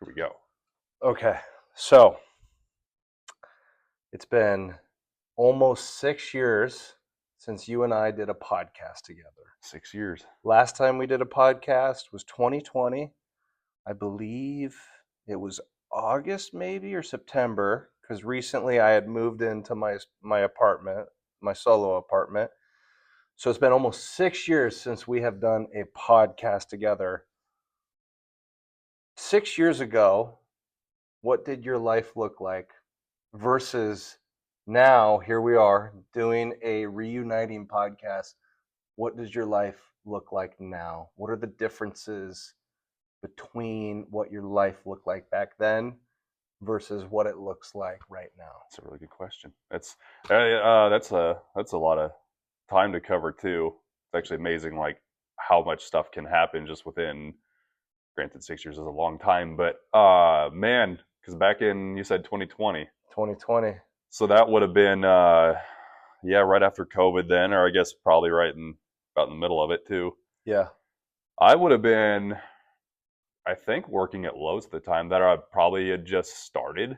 Here we go. Okay, so it's been almost 6 years since you and I did a podcast together. 6 years. Last time we did a podcast was 2020. I believe it was August maybe or September, because recently I had moved into my apartment, my solo apartment. So it's been almost 6 years since we have done a podcast together. 6 years ago, what did your life look like versus now? Here we are doing a reuniting podcast. What does your life look like now? What are the differences between what your life looked like back then versus what it looks like right now? That's a really good question. That's a lot of time to cover too. It's actually amazing, like how much stuff can happen just within. Granted, 6 years is a long time, but man, because back in you said 2020, 2020. so that would have been yeah, right after COVID then, or I guess probably right in about in the middle of it too. Yeah. I would have been, I think, working at Lowe's at the time. That I probably had just started.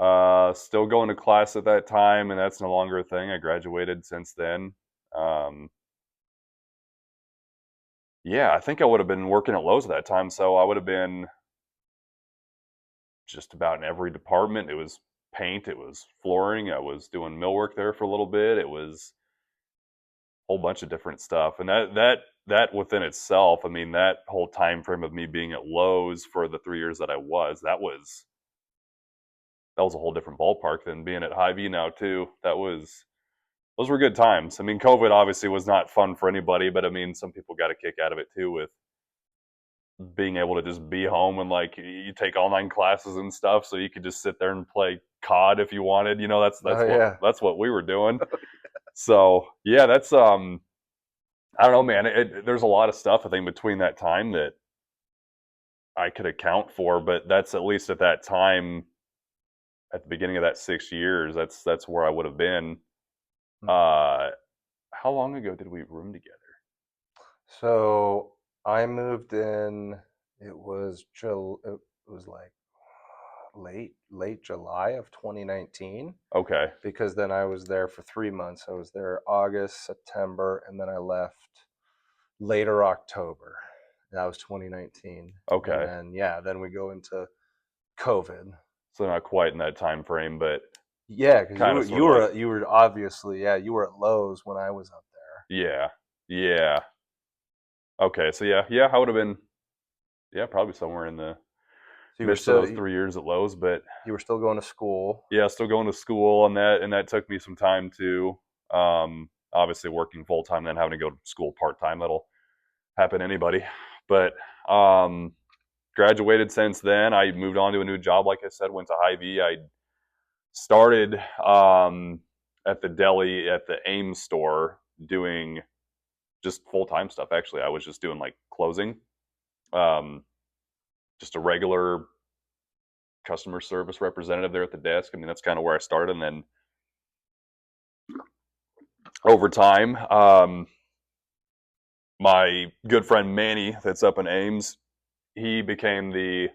Still going to class at that time, and that's no longer a thing. I graduated since then. Um, yeah, I think I would have been working at Lowe's at that time, so I would have been just about in every department. It was paint, it was flooring. I was doing millwork there for a little bit. It was a whole bunch of different stuff, and that within itself, I mean, that whole time frame of me being at Lowe's for the 3 years that I was, that was a whole different ballpark than being at Hy-Vee now too. Those were good times. I mean, COVID obviously was not fun for anybody, but I mean, some people got a kick out of it too with being able to just be home and like you take online classes and stuff, so you could just sit there and play COD if you wanted. You know, Oh yeah. that's what we were doing. So yeah, that's I don't know, man. There's a lot of stuff I think between that time that I could account for, but that's at least at that time, at the beginning of that 6 years, that's where I would have been. Uh, how long ago did we room together? So I moved in. It was like late July of 2019, Okay, because then I was there for 3 months. I was there August, September, and then I left later October. That was 2019, and okay. then yeah, then we go into COVID. So not quite in that time frame, but Yeah, because kind of sort of like you were obviously, yeah, you were at Lowe's when I was up there. yeah, yeah. Okay, so yeah, I would have been yeah probably somewhere in the So midst of those 3 years at Lowe's, but you were still going to school. yeah, still going to school and that took me some time too. Obviously working full time, then having to go to school part time. That'll happen to anybody, but um, graduated since then. I moved on to a new job. Like I said, went to Hy-Vee. I started at the deli at the Ames store doing just full time stuff. Actually, I was just doing like closing, um, just a regular customer service representative there at the desk. I mean, that's kind of where I started. And then over time, my good friend Manny, that's up in Ames, he became the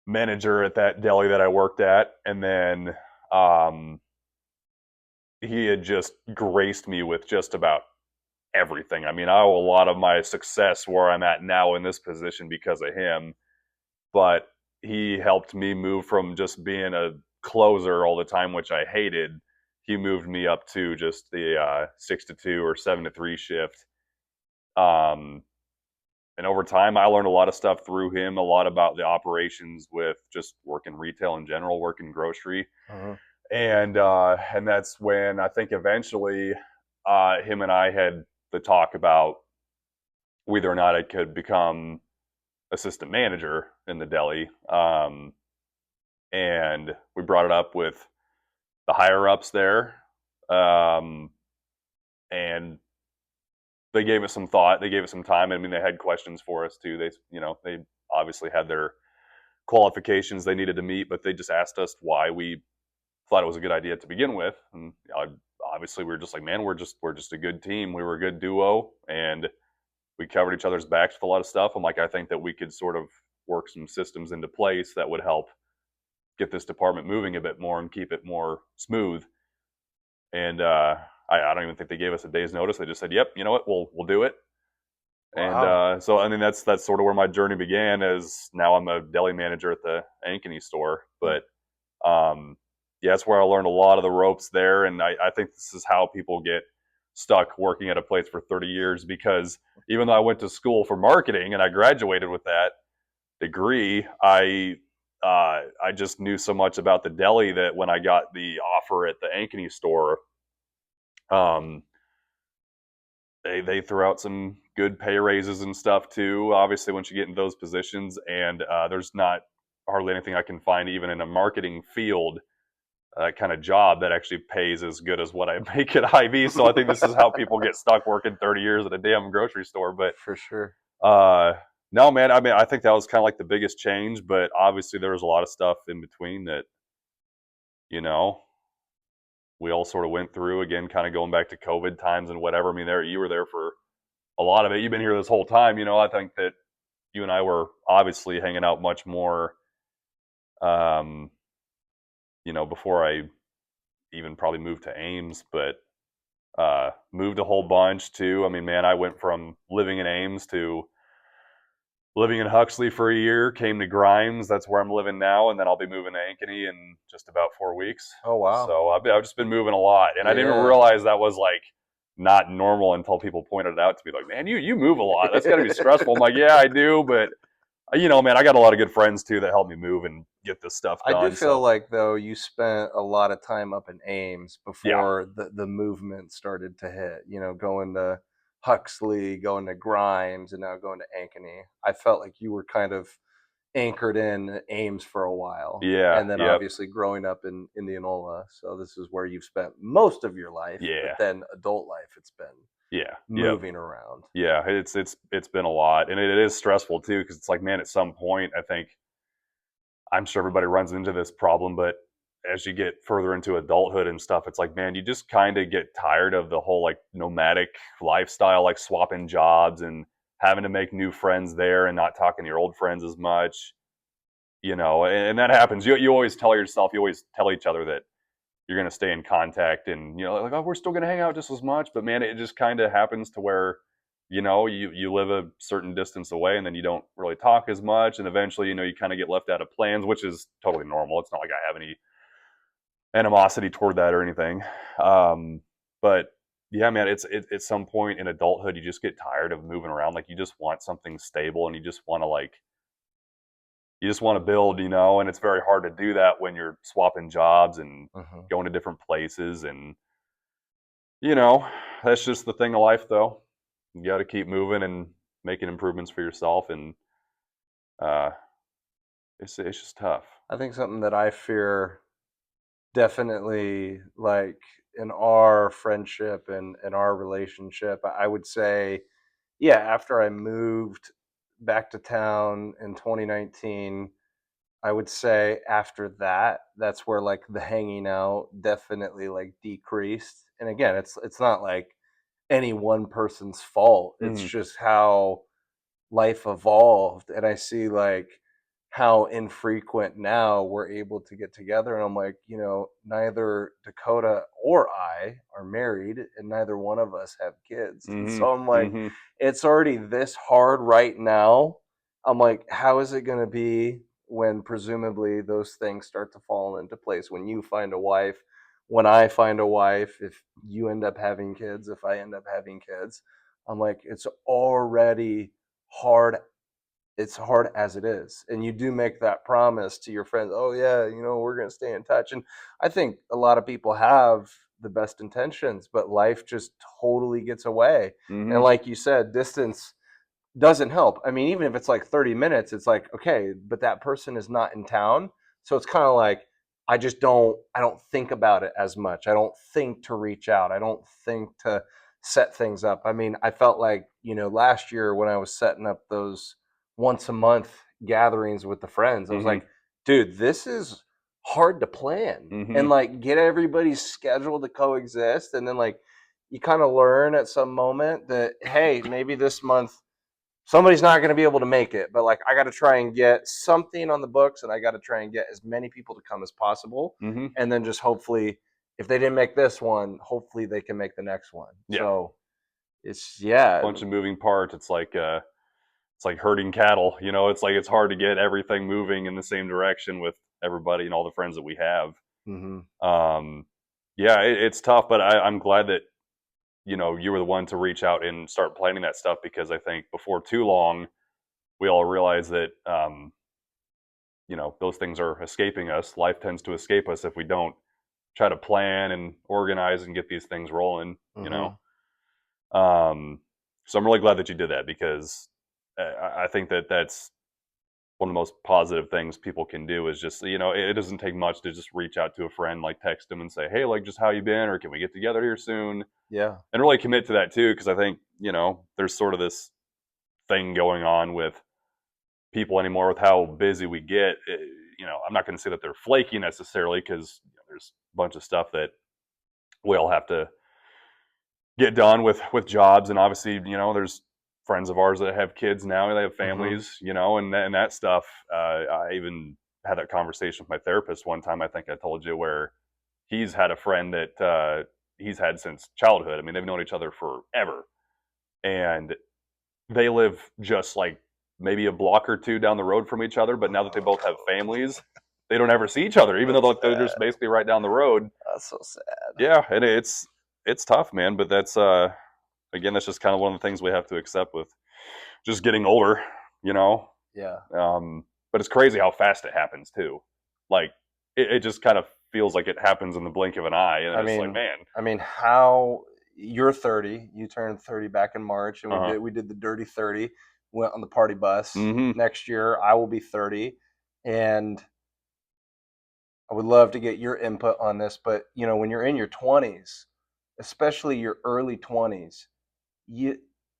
manager at that deli that I worked at. And then um, he had just graced me with just about everything. I mean, I owe a lot of my success where I'm at now in this position because of him, but he helped me move from just being a closer all the time, which I hated. He moved me up to just the 6 to 2 or 7 to 3 shift. Um, and over time, I learned a lot of stuff through him, a lot about the operations with just working retail in general, working grocery. Uh-huh. And that's when I think eventually him and I had the talk about whether or not I could become assistant manager in the deli. And we brought it up with the higher ups there. Um, and they gave it some thought. They gave it some time. I mean, they had questions for us too. They obviously had their qualifications they needed to meet, but they just asked us why we thought it was a good idea to begin with. And obviously, we were just like, man, we're just a good team. We were a good duo, and we covered each other's backs with a lot of stuff. I'm like, I think that we could sort of work some systems into place that would help get this department moving a bit more and keep it more smooth. And I don't even think they gave us a day's notice. They just said, "Yep, you know what, we'll do it." And Wow. so I mean that's sort of where my journey began. As now I'm a deli manager at the Ankeny store, but yeah, that's where I learned a lot of the ropes there. And I think this is how people get stuck working at a place for 30 years, because even though I went to school for marketing and I graduated with that degree, I just knew so much about the deli that when I got the offer at the Ankeny store, um, they threw out some good pay raises and stuff too. Obviously, once you get in those positions, and there's not hardly anything I can find even in a marketing field kind of job that actually pays as good as what I make at IV. So I think this is how people get stuck working 30 years at a damn grocery store. But For sure. uh, no, man, I mean, I think that was kind of like the biggest change. But obviously, there was a lot of stuff in between that, you know, we all sort of went through. Again, kind of going back to COVID times and whatever. I mean, there you were there for a lot of it. You've been here this whole time. I think that you and I were obviously hanging out much more, um, before I even probably moved to Ames, but moved a whole bunch too. I mean, man, I went from living in Ames to living in Huxley for a year, came to Grimes. That's where I'm living now. And then I'll be moving to Ankeny in just about 4 weeks. Oh, wow. So I've just been moving a lot. And I didn't even Yeah. realize that was like not normal until people pointed it out to me, like, man, you move a lot. That's got to be stressful. I'm like, yeah, I do. But, man, I got a lot of good friends too that help me move and get this stuff I do done. feel So, like, though, you spent a lot of time up in Ames yeah. before the movement started to hit, going to Huxley, going to Grimes, and now going to Ankeny. I felt like you were kind of anchored in Ames for a while, Yeah. and then Yep. obviously growing up in Indianola. So this is where you've spent most of your life, but Yeah. then adult life, it's been Yeah. Yep. moving around. Yeah. It's been a lot. And it is stressful too, because it's like, man, at some point, I think I'm sure everybody runs into this problem, but as you get further into adulthood and stuff, it's like, man, you just kind of get tired of the whole like nomadic lifestyle, like swapping jobs and having to make new friends there and not talking to your old friends as much, and that happens. You always tell yourself, you always tell each other that you're going to stay in contact and, like, oh, we're still going to hang out just as much. But man, it just kind of happens to where, you live a certain distance away and then you don't really talk as much. And eventually, you kind of get left out of plans, which is totally normal. It's not like I have any animosity toward that or anything. But yeah, man, it's at some point in adulthood, you just get tired of moving around. Like you just want something stable and you just want to build, and it's very hard to do that when you're swapping jobs and Mhm. going to different places. And, you know, that's just the thing of life, though. You got to keep moving and making improvements for yourself. And uh, it's just tough. I think something that I fear definitely, like, in our friendship and our relationship, I would say, yeah, after I moved back to town in 2019, I would say after that, that's where like the hanging out definitely like decreased. And again, it's not like any one person's fault. It's Mm-hmm. just how life evolved, and I see like how infrequent now we're able to get together, and I'm like, neither Dakota or I are married and neither one of us have kids. And so I'm Mm-hmm. like, Mm-hmm. it's already this hard right now. I'm like, how is it going to be when presumably those things start to fall into place, when you find a wife, when I find a wife, if you end up having kids, if I end up having kids. I'm like, it's already hard. It's hard as it is, and you do make that promise to your friends, oh yeah, we're going to stay in touch. And I think a lot of people have the best intentions, but life just totally gets away. And Mm-hmm. like you said, distance doesn't help. I mean, even if it's like 30 minutes, it's like, okay, but that person is not in town. So it's kind of like, I don't think about it as much. I don't think to reach out. I don't think to set things up. I mean, I felt like, last year when I was setting up those once a month gatherings with the friends, I was Mm-hmm. like, dude, this is hard to plan Mm-hmm. and like get everybody's schedule to coexist. And then like, you kind of learn at some moment that, hey, maybe this month somebody's not going to be able to make it, but like I got to try and get something on the books, and I got to try and get as many people to come as possible, Mm-hmm. and then just hopefully, if they didn't make this one, hopefully they can make the next one. Yeah, So it's yeah, bunch of moving parts. It's like herding cattle. You know, it's like it's hard to get everything moving in the same direction with everybody and all the friends that we have. mm-hmm. Um, yeah, it's tough, but I'm glad that you were the one to reach out and start planning that stuff because I think before too long we all realize that those things are escaping us. Life tends to escape us if we don't try to plan and organize and get these things rolling. Mm-hmm. So I'm really glad that you did that because I think that that's one of the most positive things people can do is just it doesn't take much to just reach out to a friend, like text them and say, hey, like, just how you been, or can we get together here soon, Yeah. and really commit to that too, because I think there's sort of this thing going on with people anymore with how busy we get. I'm not going to say that they're flaky necessarily because there's a bunch of stuff that we all have to get done with jobs, and obviously there's friends of ours that have kids now, they have Mm-hmm. families, and that stuff. I even had that conversation with my therapist one time. I think I told you, where he's had a friend that he's had since childhood. I mean, they've known each other forever, and they live just like maybe a block or two down the road from each other, but now that they both have families, they don't ever see each other, even though That's they're sad. just basically right down the road. That's so sad. Yeah, and it's tough, man, but that's again, that's just kind of one of the things we have to accept with just getting older, you know. Yeah. But it's crazy how fast it happens too. Like it just kind of feels like it happens in the blink of an eye, and I it's like, mean, man. how you're 30, you turned 30 back in March, and Uh-huh. we did the dirty 30, went on the party bus. Mm-hmm. Next year I will be 30, and I would love to get your input on this, but when you're in your 20s, especially your early 20s, you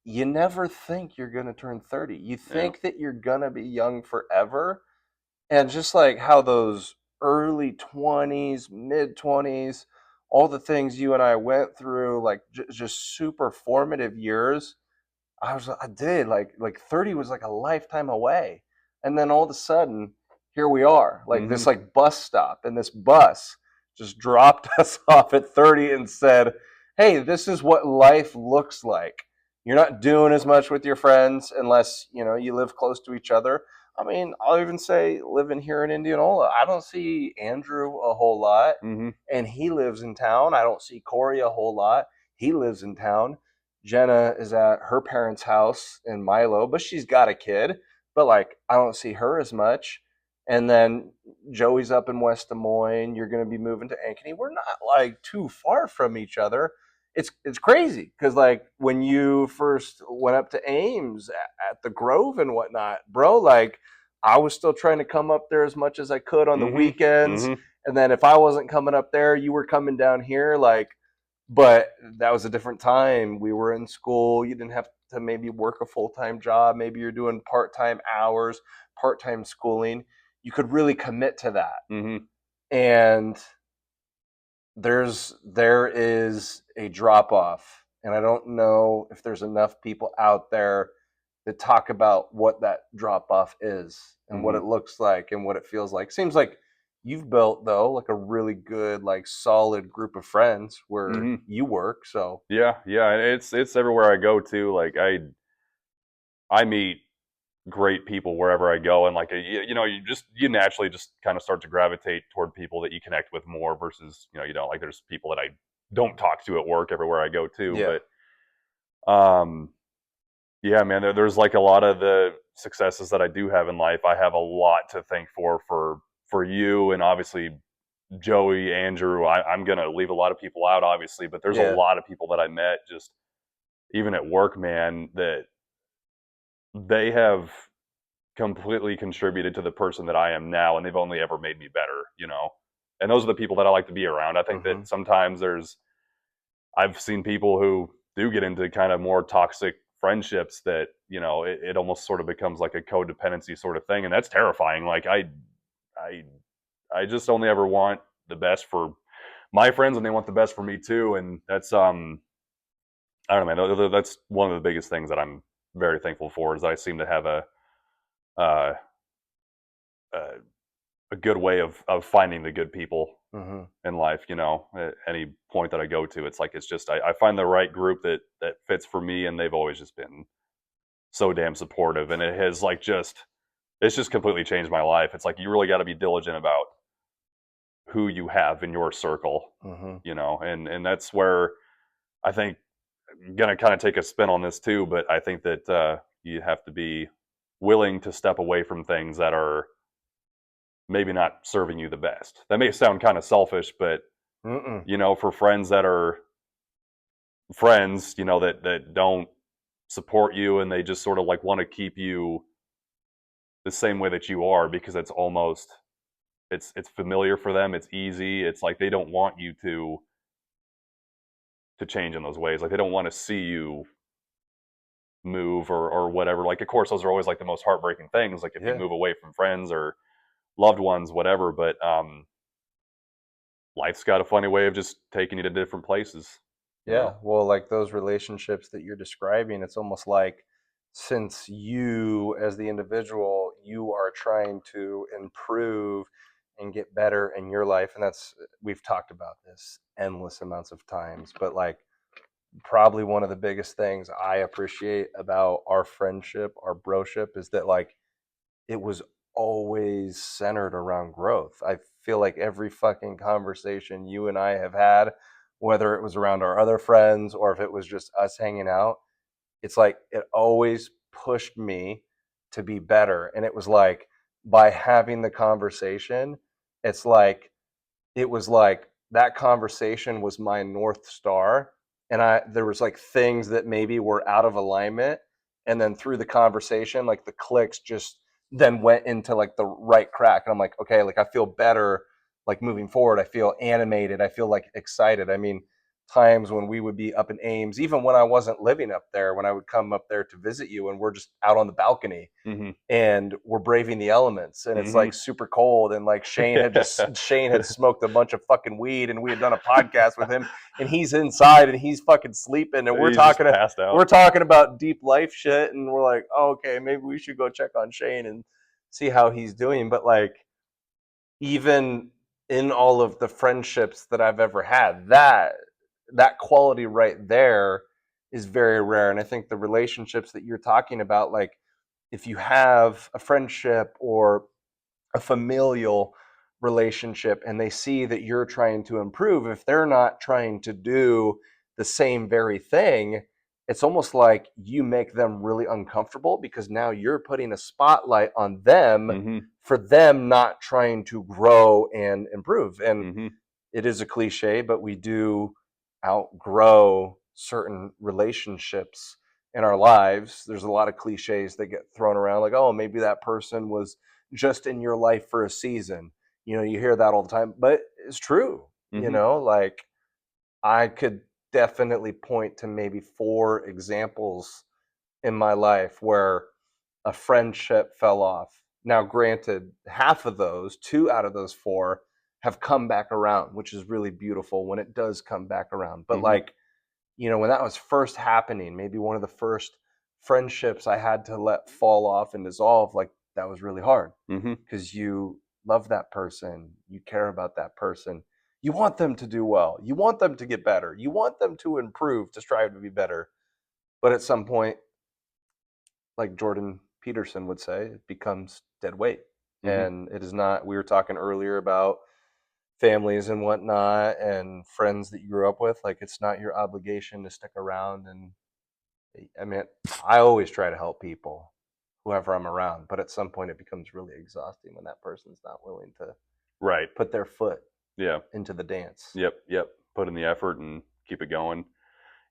you never think you're going to turn 30. You Yeah. think that you're going to be young forever, and just like how those early 20s, mid 20s, all the things you and I went through, like just super formative years, I did like 30 was like a lifetime away. And then all of a sudden, here we are, like Mm-hmm. this like bus stop, and this bus just dropped us off at 30 and said, "Hey, this is what life looks like. You're not doing as much with your friends unless, you live close to each other." I mean, I'll even say living here in Indianola, I don't see Andrew a whole lot, Mm-hmm. and he lives in town. I don't see Corey a whole lot. He lives in town. Jenna is at her parents' house in Milo, but she's got a kid. But like, I don't see her as much. And then Joey's up in West Des Moines. You're going to be moving to Ankeny. We're not like too far from each other. It's crazy because like when you first went up to Ames at the Grove and whatnot, bro, like I was still trying to come up there as much as I could on the Mm-hmm. weekends. Mm-hmm. And then if I wasn't coming up there, you were coming down here. Like, but that was a different time. We were in school. You didn't have to maybe work a full-time job. Maybe you're doing part-time hours, part-time schooling. You could really commit to that. Mm-hmm. And there is a drop off, and I don't know if there's enough people out there that talk about what that drop off is and what Mm-hmm. it looks like and what it feels like. Seems like you've built though like a really good, like solid group of friends where Mm-hmm. you work. So Yeah, yeah, it's everywhere I go to. Like I meet great people wherever I go, and like you naturally just kind of start to gravitate toward people that you connect with more versus like there's people that I don't talk to at work everywhere I go to, yeah, but yeah, man, there's like a lot of the successes that I do have in life. I have a lot to thank for you, and obviously Joey, Andrew. I'm gonna leave a lot of people out, obviously, but there's a yeah, lot of people that I met just even at work, man, that they have completely contributed to the person that I am now, and they've only ever made me better. And those are the people that I like to be around. I think mm-hmm. that sometimes I've seen people who do get into kind of more toxic friendships that, it almost sort of becomes like a codependency sort of thing. And that's terrifying. Like I, I just only ever want the best for my friends, and they want the best for me too. And that's, I don't know, man, that's one of the biggest things that I'm very thankful for is I seem to have uh, a a good way of finding the good people Mm-hmm. in life. At any point that I go to, it's just I find the right group that fits for me, and they've always just been so damn supportive, and it has it's just completely changed my life. It's like you really got to be diligent about who you have in your circle, Mm-hmm. and that's where I think I'm gonna kind of take a spin on this too, but I think that you have to be willing to step away from things that are maybe not serving you the best. That may sound kind of selfish, but Mm-mm. for friends that are friends, that don't support you and they just sort of like want to keep you the same way that you are because it's familiar for them, it's easy. It's like they don't want you to change in those ways. Like they don't want to see you move or whatever. Like of course those are always like the most heartbreaking things, like if you Yeah. move away from friends or loved ones, whatever, but life's got a funny way of just taking you to different places, you Yeah, know. well, like those relationships that you're describing, it's almost like since you, as the individual, you are trying to improve and get better in your life. And we've talked about this endless amounts of times, but like probably one of the biggest things I appreciate about our friendship, our broship, is that like it was always centered around growth. I feel like every fucking conversation you and I have had, whether it was around our other friends or if it was just us hanging out, it's like it always pushed me to be better. And it was like by having the conversation, it's like it was like that conversation was my north star, and I there was like things that maybe were out of alignment, and then through the conversation like the clicks just then went into like the right crack, and I'm like, okay, like I feel better, like moving forward, I feel animated, I feel like excited. I mean, times when we would be up in Ames, even when I wasn't living up there, when I would come up there to visit you and we're just out on the balcony Mhm. and we're braving the elements and it's like Mhm. super cold, and like Yeah. Shane had smoked a bunch of fucking weed and we had done a podcast with him, and he's inside and he's fucking sleeping, and He's just passed we're out. talking about deep life shit, and we're like, oh, okay, maybe we should go check on Shane and see how he's doing. But like even in all of the friendships that I've ever had, that quality right there is very rare. And I think the relationships that you're talking about, like if you have a friendship or a familial relationship and they see that you're trying to improve, if they're not trying to do the same very thing, it's almost like you make them really uncomfortable because now you're putting a spotlight on them Mhm. for them not trying to grow and improve. And Mhm. it is a cliche, but we do outgrow certain relationships in our lives. There's a lot of cliches that get thrown around, like, oh, maybe that person was just in your life for a season. You hear that all the time, but it's true. Mhm. Like I could definitely point to maybe 4 examples in my life where a friendship fell off. Now, granted, half of those, 2 out of those 4, have come back around, which is really beautiful when it does come back around. But Mhm. like, when that was first happening, maybe one of the first friendships I had to let fall off and dissolve, like that was really hard Mhm. because you love that person, you care about that person, you want them to do well, you want them to get better, you want them to improve, to strive to be better. But at some point, like Jordan Peterson would say, it becomes dead weight. Mhm. And it is not, we were talking earlier about families and whatnot and friends that you grew up with. Like, it's not your obligation to stick around. And I mean, I always try to help people, whoever I'm around. But at some point, it becomes really exhausting when that person's not willing to Right. put their foot Yeah. into the dance. Yep. Yep. Put in the effort and keep it going.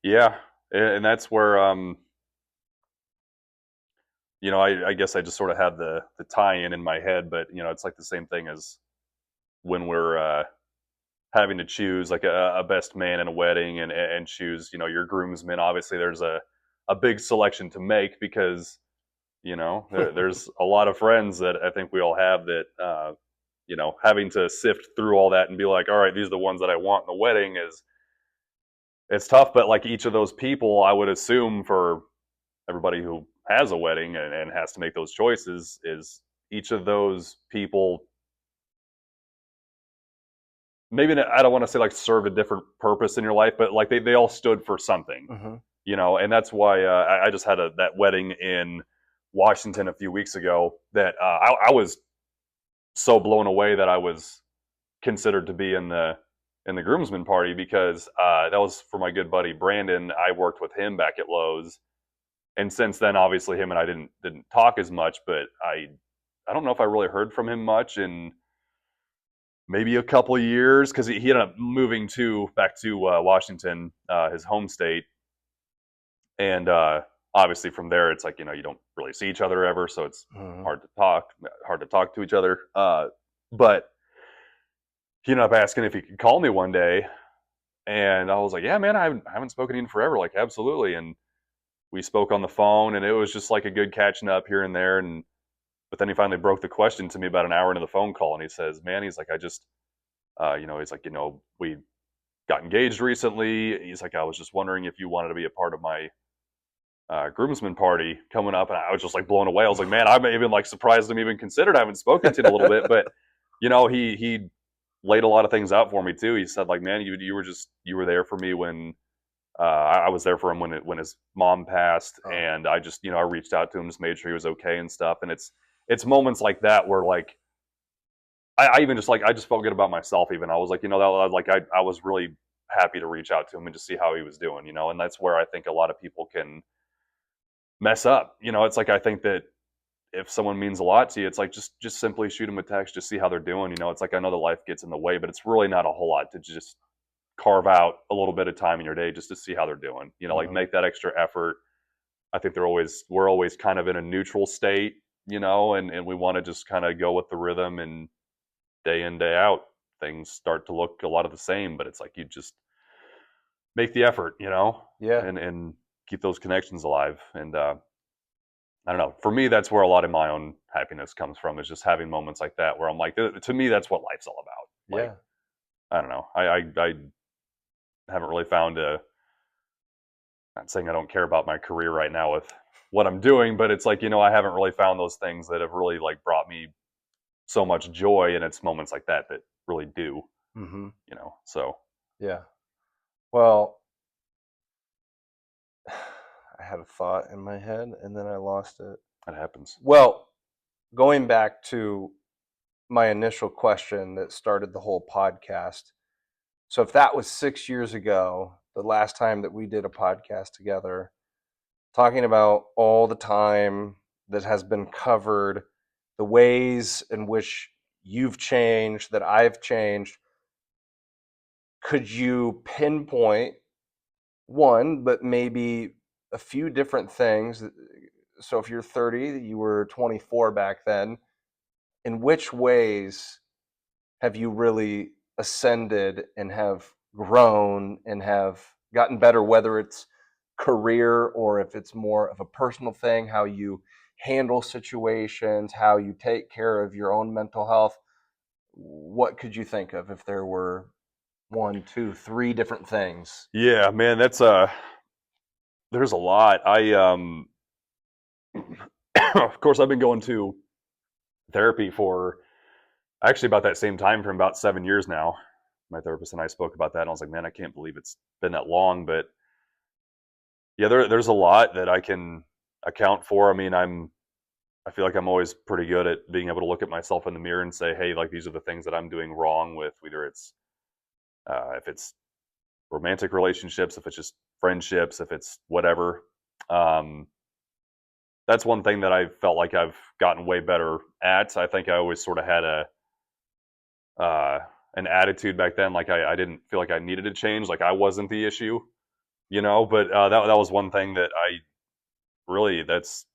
Yeah. And that's where I guess I just sort of had the tie in my head, but it's like the same thing as when we're having to choose like a best man in a wedding and choose your groomsmen. Obviously there's a big selection to make because there's a lot of friends that I think we all have that having to sift through all that and be like, all right, these are the ones that I want in the wedding is it's tough. But like each of those people, I would assume for everybody who has a wedding and has to make those choices is each of those people, maybe I don't want to say like serve a different purpose in your life, but like they all stood for something, Mm-hmm. and that's why I just had that wedding in Washington a few weeks ago that I was so blown away that I was considered to be in the groomsmen party because that was for my good buddy Brandon. I worked with him back at Lowe's, and since then, obviously, him and I didn't talk as much. But I don't know if I really heard from him much in maybe a couple of years because he ended up moving back to Washington, his home state, and obviously from there, it's like you don't really see each other ever, so it's Mm-hmm. hard to talk to each other. But he ended up asking if he could call me one day, and I was like, yeah, man, I haven't spoken to you in forever. Like, absolutely. And we spoke on the phone, and it was just like a good catching up here and there. And but then he finally broke the question to me about an hour into the phone call, and he says, "Man, he's like, I just, he's like, we got engaged recently. He's like, I was just wondering if you wanted to be a part of my groomsman party coming up." And I was just like blown away. I was like, man, I'm even like surprised I'm even considered. I haven't spoken to him in a little bit, but he laid a lot of things out for me too. He said like, man, you were there for me when I was there for him when his mom passed, Oh, and I just I reached out to him, just made sure he was okay and stuff. And it's moments like that where like I even just like I just felt good about myself. Even I was like that like I was really happy to reach out to him and just see how he was doing. And that's where I think a lot of people can mess up. It's like I think that if someone means a lot to you, it's like just simply shoot them a text, just see how they're doing. It's like I know that life gets in the way, but it's really not a whole lot to just carve out a little bit of time in your day just to see how they're doing. Like mm-hmm. make that extra effort. I think we're always kind of in a neutral state, and we want to just kind of go with the rhythm, and day in, day out, things start to look a lot of the same, but it's like you just make the effort, Yeah. and keep those connections alive. And I don't know. For me, that's where a lot of my own happiness comes from, is just having moments like that where I'm like, to me, that's what life's all about. Like, Yeah. I don't know. I haven't really found a, not saying I don't care about my career right now with what I'm doing, but it's like, I haven't really found those things that have really like brought me so much joy. And it's moments like that that really do, Mm-hmm. so Yeah. Well, I had a thought in my head and then I lost it. that happens. Well, going back to my initial question that started the whole podcast. So, if that was 6 years ago, the last time that we did a podcast together, talking about all the time that has been covered, the ways in which you've changed, that I've changed, could you pinpoint one, but maybe a few different things? So, if you're 30, you were 24 back then, in which ways have you really ascended and have grown and have gotten better, whether it's career or if it's more of a personal thing, how you handle situations, how you take care of your own mental health? What could you think of if there were one, two, three different things? Yeah, man, that's there's a lot. Of course, I've been going to therapy for actually about that same time, from about 7 years now. My therapist and I spoke about that, and I was like, man, I can't believe it's been that long. But yeah, there's a lot that I can account for. I mean, I feel like I'm always pretty good at being able to look at myself in the mirror and say, hey, like these are the things that I'm doing wrong with, whether it's if it's romantic relationships, if it's just friendships, if it's whatever. Um, that's one thing that I felt like I've gotten way better at. I think I always sort of had uh, an attitude back then, like I didn't feel like I needed to change, like I wasn't the issue, But that was one thing that that's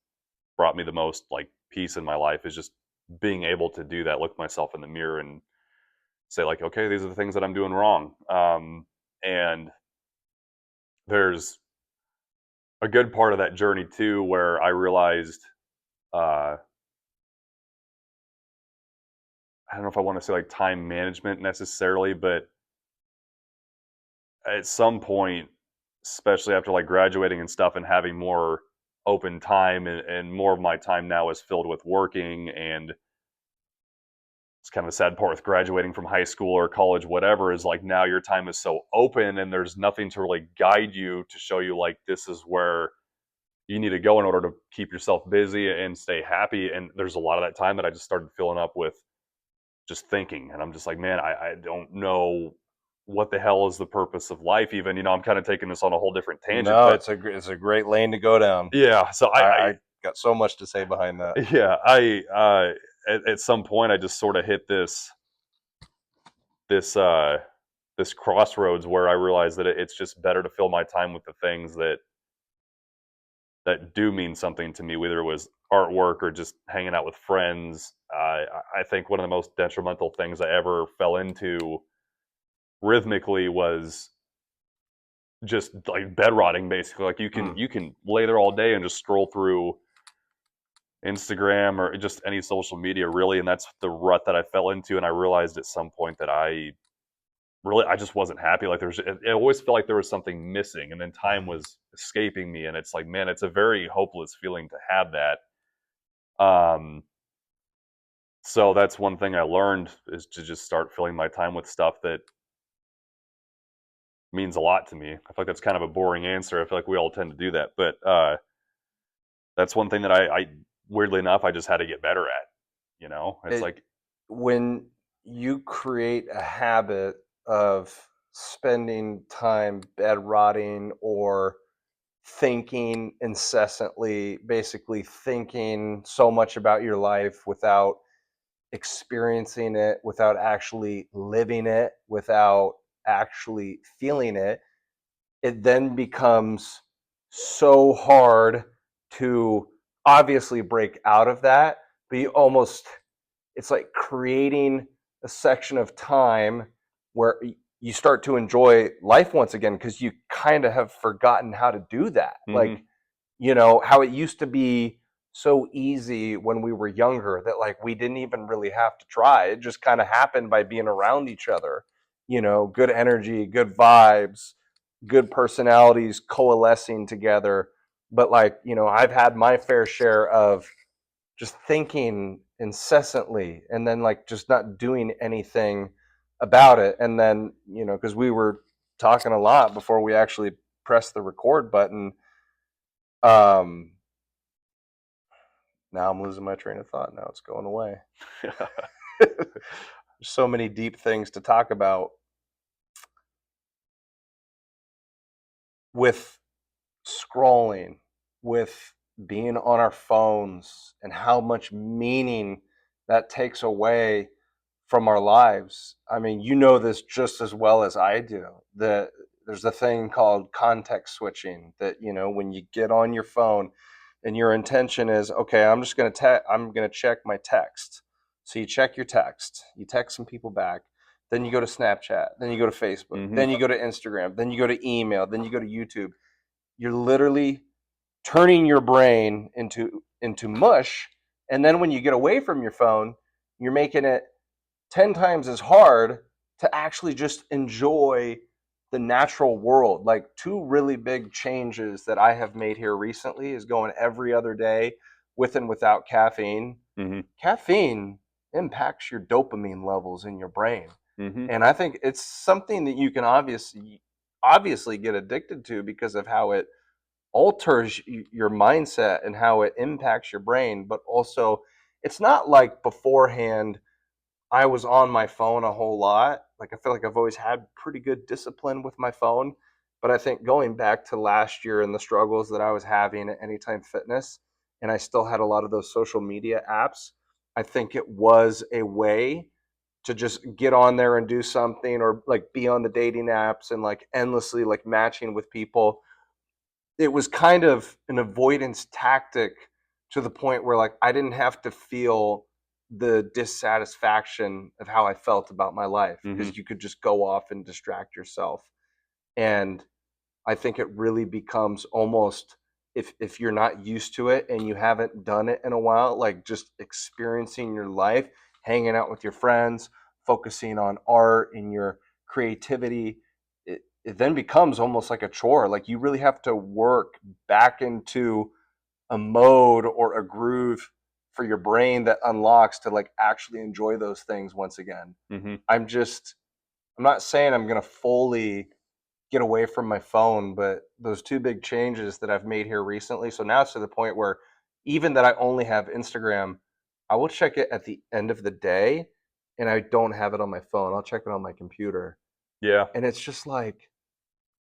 brought me the most like peace in my life, is just being able to do that, look myself in the mirror and say like, okay, these are the things that I'm doing wrong. And there's a good part of that journey too, where I realized, uh, I don't know if I want to say like time management necessarily, but at some point, especially after like graduating and stuff and having more open time, and more of my time now is filled with working. And it's kind of a sad part with graduating from high school or college, whatever, is like now your time is so open and there's nothing to really guide you to show you like this is where you need to go in order to keep yourself busy and stay happy. And there's a lot of that time that I just started filling up with just thinking. And I'm just like, man, I don't know what the hell is the purpose of life even. I'm kind of taking this on a whole different tangent, No, but it's a great lane to go down. yeah. So I got so much to say behind that. yeah, at some point I just sort of hit this this crossroads where I realized that it's just better to fill my time with the things that do mean something to me, whether it was artwork or just hanging out with friends. I think one of the most detrimental things I ever fell into rhythmically was just like bed rotting. Basically, like you can lay there all day and just scroll through Instagram or just any social media, really, and that's the rut that I fell into. And I realized at some point that I just wasn't happy. Like it always felt like there was something missing, and then time was escaping me. And it's like, man, it's a very hopeless feeling to have that. So that's one thing I learned, is to just start filling my time with stuff that means a lot to me. I feel like that's kind of a boring answer. I feel like we all tend to do that, but that's one thing that I weirdly enough I just had to get better at. It's It like, when you create a habit of spending time bed rotting or thinking incessantly, basically thinking so much about your life without experiencing it, without actually living it, without actually feeling it, it then becomes so hard to obviously break out of that. But you almost, it's like creating a section of time where you start to enjoy life once again, because you kind of have forgotten how to do that. mm-hmm, Like, how it used to be so easy when we were younger that like we didn't even really have to try. It just kind of happened by being around each other. Good energy, good vibes, good personalities coalescing together. But like, I've had my fair share of just thinking incessantly and then like just not doing anything about it. And then, because we were talking a lot before we actually pressed the record button, um now I'm losing my train of thought. Now it's going away. There's so many deep things to talk about with scrolling, with being on our phones, and how much meaning that takes away from our lives. I mean, you know this just as well as I do. That there's a thing called context switching, that when you get on your phone and your intention is, okay, I'm going to check my text. So you check your text, you text some people back, then you go to Snapchat, then you go to Facebook, mm-hmm, then you go to Instagram, then you go to email, then you go to YouTube. You're literally turning your brain into mush. And then when you get away from your phone, you're making it 10 times as hard to actually just enjoy the natural world. Like, two really big changes that I have made here recently is going every other day with and without caffeine. mm-hmm, Caffeine impacts your dopamine levels in your brain. mm-hmm, And I think it's something that you can obviously get addicted to because of how it alters your mindset and how it impacts your brain. But also, it's not like beforehand I was on my phone a whole lot. Like, I feel like I've always had pretty good discipline with my phone. But I think going back to last year and the struggles that I was having at Anytime Fitness, and I still had a lot of those social media apps, I think it was a way to just get on there and do something, or like be on the dating apps and like endlessly like matching with people. It was kind of an avoidance tactic, to the point where like I didn't have to feel the dissatisfaction of how I felt about my life, mm-hmm. because you could just go off and distract yourself. And I think it really becomes almost, if you're not used to it and you haven't done it in a while, like just experiencing your life, hanging out with your friends, focusing on art and your creativity, it then becomes almost like a chore. Like, you really have to work back into a mode or a groove for your brain that unlocks to like actually enjoy those things once again. Mm-hmm. I'm just I'm not saying I'm going to fully get away from my phone, but those two big changes that I've made here recently. So now it's to the point where even that I only have Instagram, I will check it at the end of the day and I don't have it on my phone. I'll check it on my computer. Yeah. And it's just like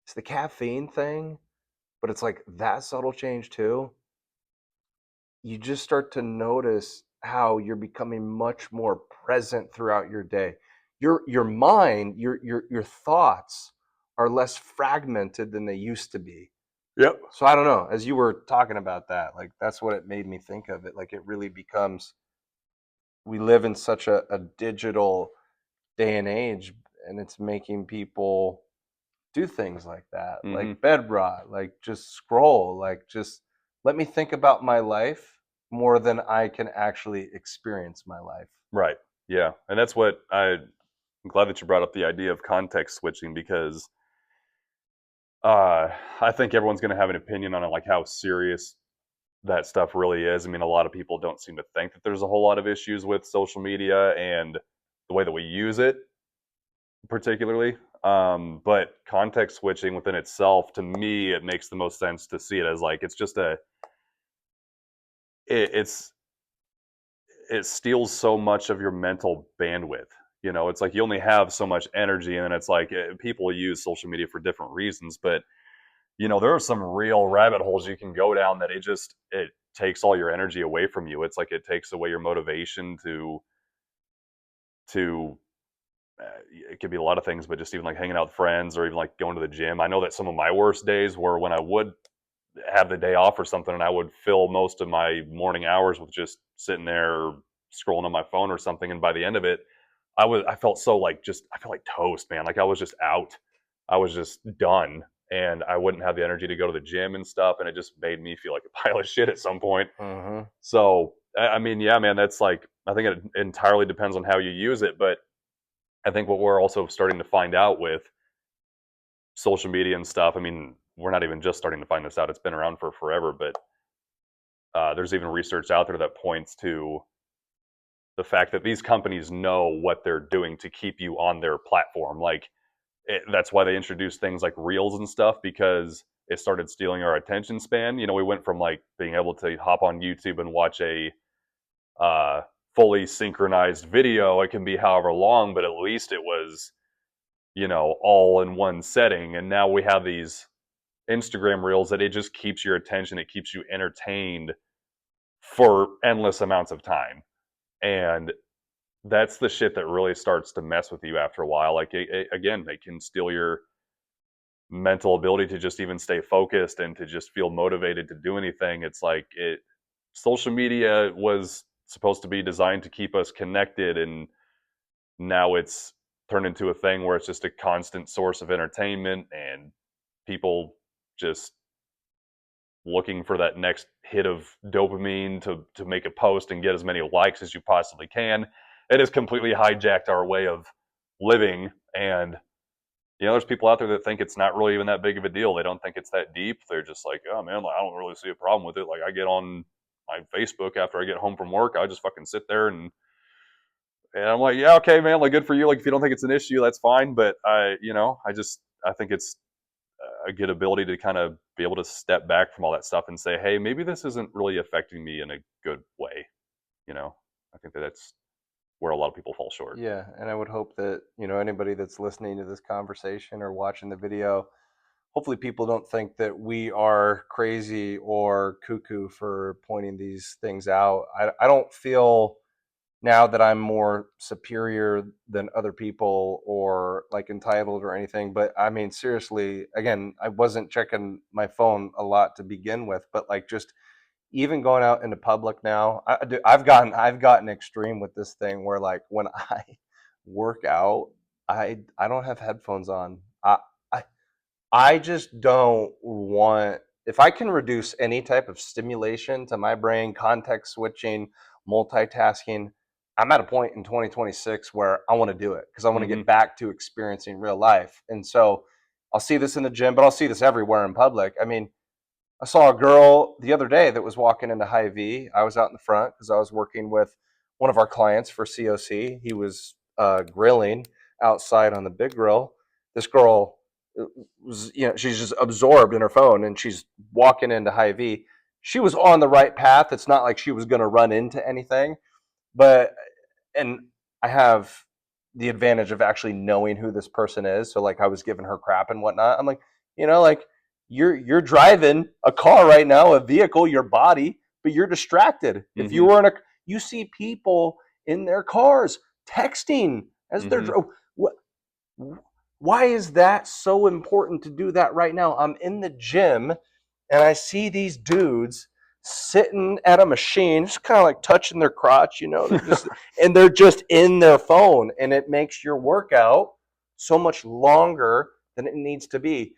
it's the caffeine thing, but it's like that subtle change too. You just start to notice how you're becoming much more present throughout your day. Your mind, your thoughts are less fragmented than they used to be. Yep. So I don't know, as you were talking about that, like that's what it made me think of it. Like it really becomes we live in such a digital day and age and it's making people do things like that, Mm-hmm. like bed rot, like just scroll, like just let me think about my life more than I can actually experience my life. Right. Yeah. And that's what I'm glad that you brought up the idea of context switching because I think everyone's going to have an opinion on it, like how serious that stuff really is. I mean, a lot of people don't seem to think that there's a whole lot of issues with social media and the way that we use it, particularly. But context switching within itself, to me, it makes the most sense to see it as like it's just it's it steals so much of your mental bandwidth. You know, it's like you only have so much energy, and then it's like people use social media for different reasons, but there are some real rabbit holes you can go down that it takes all your energy away from you. It's like it takes away your motivation to it could be a lot of things, but just even like hanging out with friends or even like going to the gym. I know that some of my worst days were when I would have the day off or something, and I would fill most of my morning hours with just sitting there scrolling on my phone or something. And by the end of it, I felt so like I felt like toast, man. Like I was just out. I was just done. And I wouldn't have the energy to go to the gym and stuff. And it just made me feel like a pile of shit at some point. Mm-hmm. So I mean, yeah, man, that's like I think it entirely depends on how you use it. But I think what we're also starting to find out with social media and stuff, I mean, we're not even just starting to find this out. It's been around for forever, but there's even research out there that points to the fact that these companies know what they're doing to keep you on their platform. Like that's why they introduced things like reels and stuff because it started stealing our attention span. We went from like being able to hop on YouTube and watch a uh, fully synchronized video. It can be however long, but at least it was all in one setting. And now we have these Instagram reels that it just keeps your attention. It keeps you entertained for endless amounts of time. And that's the shit that really starts to mess with you after a while. Like again, they can steal your mental ability to just even stay focused and to just feel motivated to do anything. It's like social media was supposed to be designed to keep us connected, and now it's turned into a thing where it's just a constant source of entertainment and people just looking for that next hit of dopamine to make a post and get as many likes as you possibly can. It has completely hijacked our way of living. And there's people out there that think it's not really even that big of a deal. They don't think it's that deep. They're just like, oh man, like, I don't really see a problem with it. Like I get on my Facebook after I get home from work, I just fucking sit there and I'm like, yeah, okay, man, like good for you. Like if you don't think it's an issue, that's fine. But I think it's a good ability to kind of be able to step back from all that stuff and say, hey, maybe this isn't really affecting me in a good way. You know, I think that's where a lot of people fall short. Yeah, and I would hope that, anybody that's listening to this conversation or watching the video, hopefully people don't think that we are crazy or cuckoo for pointing these things out. I don't feel now that I'm more superior than other people or like entitled or anything. But I mean, seriously, again, I wasn't checking my phone a lot to begin with, but like just even going out into public now, I've gotten extreme with this thing where like when I work out, I don't have headphones on. I I just don't want, if I can reduce any type of stimulation to my brain, context switching, multitasking, I'm at a point in 2026 where I want to do it because I want to Mm-hmm. get back to experiencing real life. And so I'll see this in the gym, but I'll see this everywhere in public. I mean, I saw a girl the other day that was walking into Hy-Vee. I was out in the front because I was working with one of our clients for COC. He was grilling outside on the big grill. This girl was, she's just absorbed in her phone, and she's walking into Hy-Vee. She was on the right path. It's not like she was going to run into anything, but and I have the advantage of actually knowing who this person is. So like I was giving her crap and whatnot. I'm like, like you're driving a car right now, a vehicle, your body, but you're distracted. If you Mm-hmm. were in a, you see people in their cars texting as they're. Mm-hmm. Why is that so important to do that right now? I'm in the gym and I see these dudes sitting at a machine, just kind of like touching their crotch, they're just and they're just in their phone, and it makes your workout so much longer than it needs to be.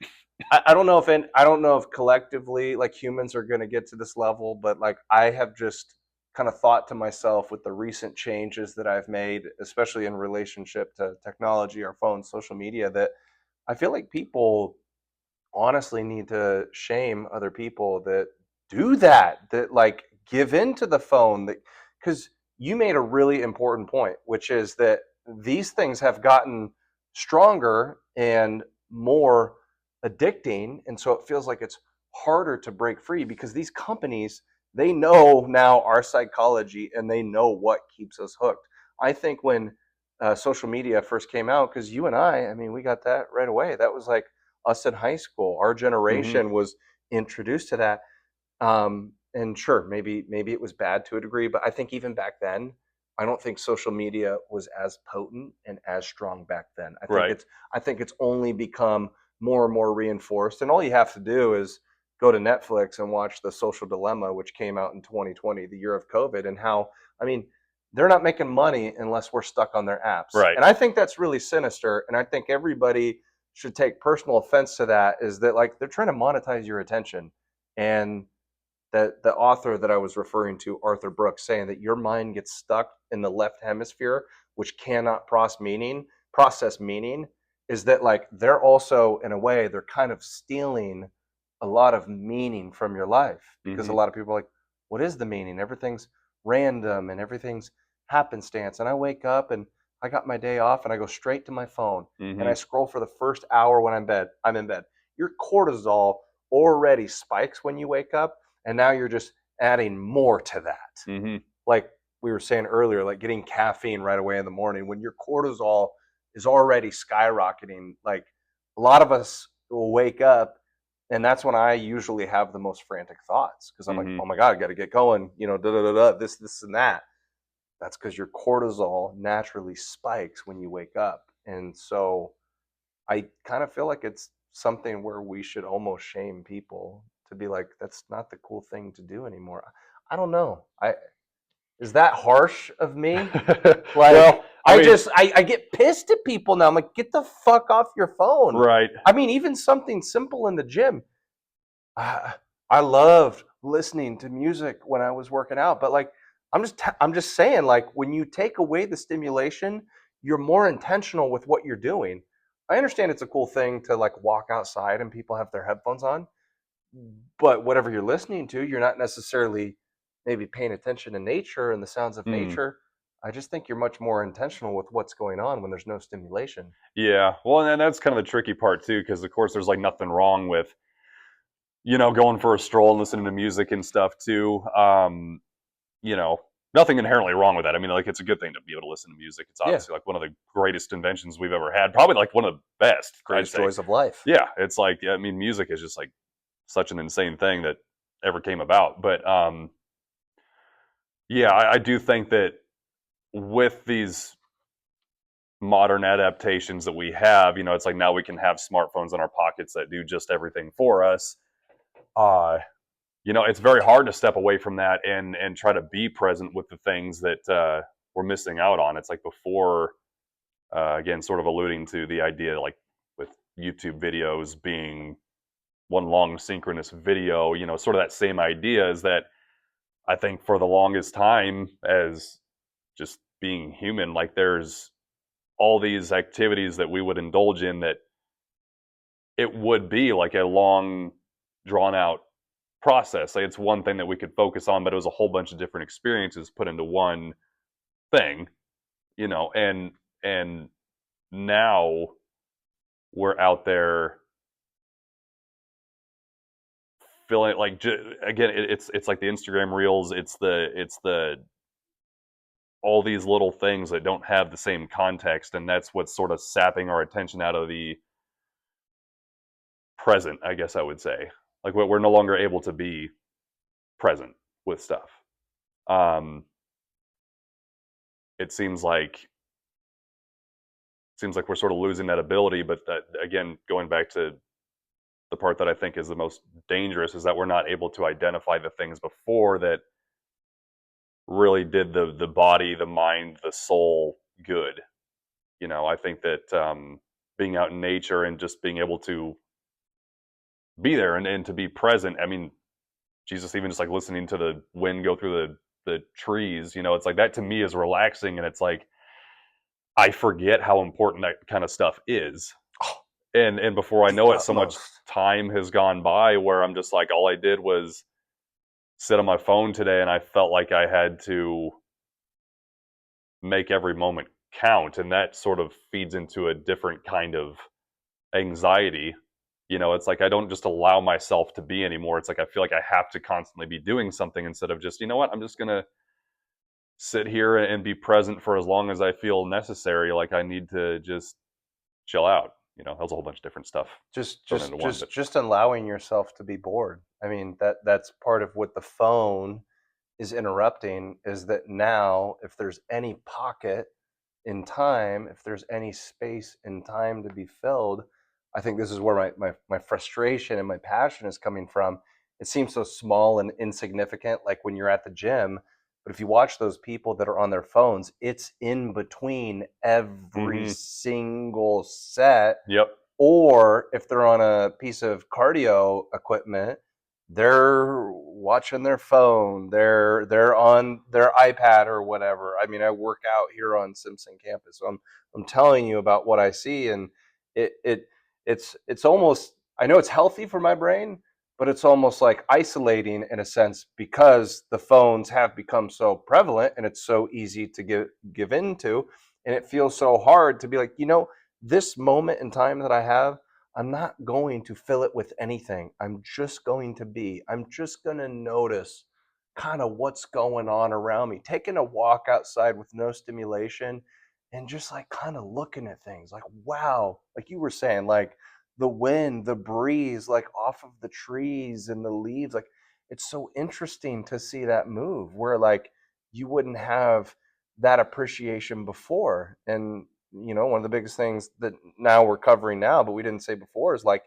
I don't know if I don't know if collectively like humans are going to get to this level, but like I have just kind of thought to myself with the recent changes that I've made, especially in relationship to technology, our phones, social media, that I feel like people honestly need to shame other people that do that like give into the phone, that because you made a really important point, which is that these things have gotten stronger and more addicting, and so it feels like it's harder to break free because these companies, they know now our psychology and they know what keeps us hooked. I think when social media first came out, because you and I mean, we got that right away. That was like us in high school. Our Mm-hmm. generation was introduced to that. And sure, maybe it was bad to a degree, but I think even back then, I don't think social media was as potent and as strong back then. Right. I think it's only become more and more reinforced. And all you have to do is go to Netflix and watch The Social Dilemma, which came out in 2020, the year of COVID, and how, I mean, they're not making money unless we're stuck on their apps. Right. And I think that's really sinister. And I think everybody should take personal offense to that, is that like they're trying to monetize your attention. And that the author that I was referring to, Arthur Brooks, saying that your mind gets stuck in the left hemisphere, which cannot process meaning, is that like they're also, in a way, they're kind of stealing a lot of meaning from your life, because a Mm-hmm. lot of people are like, what is the meaning? Everything's random and everything's happenstance. And I wake up and I got my day off and I go straight to my phone and Mm-hmm. I scroll for the first hour when I'm in bed. Your cortisol already spikes when you wake up, and now you're just adding more to that. Mm-hmm. Like we were saying earlier, like getting caffeine right away in the morning when your cortisol is already skyrocketing. Like a lot of us will wake up, and that's when I usually have the most frantic thoughts, because I'm like, Mm-hmm. oh my god, I got to get going, da da da da, this and that. That's because your cortisol naturally spikes when you wake up. And so I kind of feel like it's something where we should almost shame people, to be like, that's not the cool thing to do anymore. I don't know. Is that harsh of me? Like Well, I mean, I get pissed at people now. I'm like, get the fuck off your phone. right. I mean, even something simple in the gym. I, I loved listening to music when I was working out, but like I'm just saying, like when you take away the stimulation, you're more intentional with what you're doing. I understand it's a cool thing to like walk outside and people have their headphones on, but whatever you're listening to, you're not necessarily maybe paying attention to nature and the sounds of Mm. nature. I just think you're much more intentional with what's going on when there's no stimulation. Yeah. Well, and that's kind of the tricky part too, because of course there's like nothing wrong with going for a stroll and listening to music and stuff too. You know, nothing inherently wrong with that. I mean, like it's a good thing to be able to listen to music. It's Yeah, obviously like one of the greatest inventions we've ever had. Probably like one of the best, I'd greatest say. joys of life. Yeah, it's like I mean, music is just like such an insane thing that ever came about. But yeah, I do think that with these modern adaptations that we have, it's like now we can have smartphones in our pockets that do just everything for us. Uh, it's very hard to step away from that and try to be present with the things that we're missing out on. It's like before, again, sort of alluding to the idea like with YouTube videos being one long synchronous video, sort of that same idea is that I think for the longest time as just being human, like there's all these activities that we would indulge in that it would be like a long drawn out process. Like, it's one thing that we could focus on, but it was a whole bunch of different experiences put into one thing, and now we're out there feeling like, again, it's like the Instagram reels, it's the all these little things that don't have the same context, and that's what's sort of sapping our attention out of the present, I guess I would say. Like, we're no longer able to be present with stuff. um it seems like we're sort of losing that ability, but that, again, going back to the part that I think is the most dangerous, is that we're not able to identify the things before that really did the body, the mind, the soul good. I think that being out in nature and just being able to be there and to be present. I mean, Jesus, even just like listening to the wind go through the trees, it's like that to me is relaxing, and it's like I forget how important that kind of stuff is. And before I The know it, so much utmost. time has gone by where I'm just like, all I did was sit on my phone today, and I felt like I had to make every moment count, and that sort of feeds into a different kind of anxiety. It's like I don't just allow myself to be anymore. It's like I feel like I have to constantly be doing something, instead of just, what, I'm just gonna sit here and be present for as long as I feel necessary. Like, I need to just chill out. That was a whole bunch of different stuff just thrown just into one. But just just allowing yourself to be bored. I mean, that's part of what the phone is interrupting, is that now if there's any pocket in time, if there's any space in time to be filled, I think this is where my frustration and my passion is coming from. It seems so small and insignificant, like when you're at the gym, but if you watch those people that are on their phones, it's in between every mm-hmm. single set. Yep. Or if they're on a piece of cardio equipment, they're watching their phone, they're on their iPad or whatever. I mean, I work out here on Simpson campus, so I'm telling you about what I see, and it's almost, I know it's healthy for my brain, but it's almost like isolating in a sense, because the phones have become so prevalent and it's so easy to give into, and it feels so hard to be like, this moment in time that I have, I'm not going to fill it with anything. I'm just going to notice kind of what's going on around me, taking a walk outside with no stimulation and just like kind of looking at things like, wow, like you were saying, like the wind, the breeze, like off of the trees and the leaves. Like, it's so interesting to see that move where like you wouldn't have that appreciation before. And one of the biggest things that now we're covering now, but we didn't say before, is like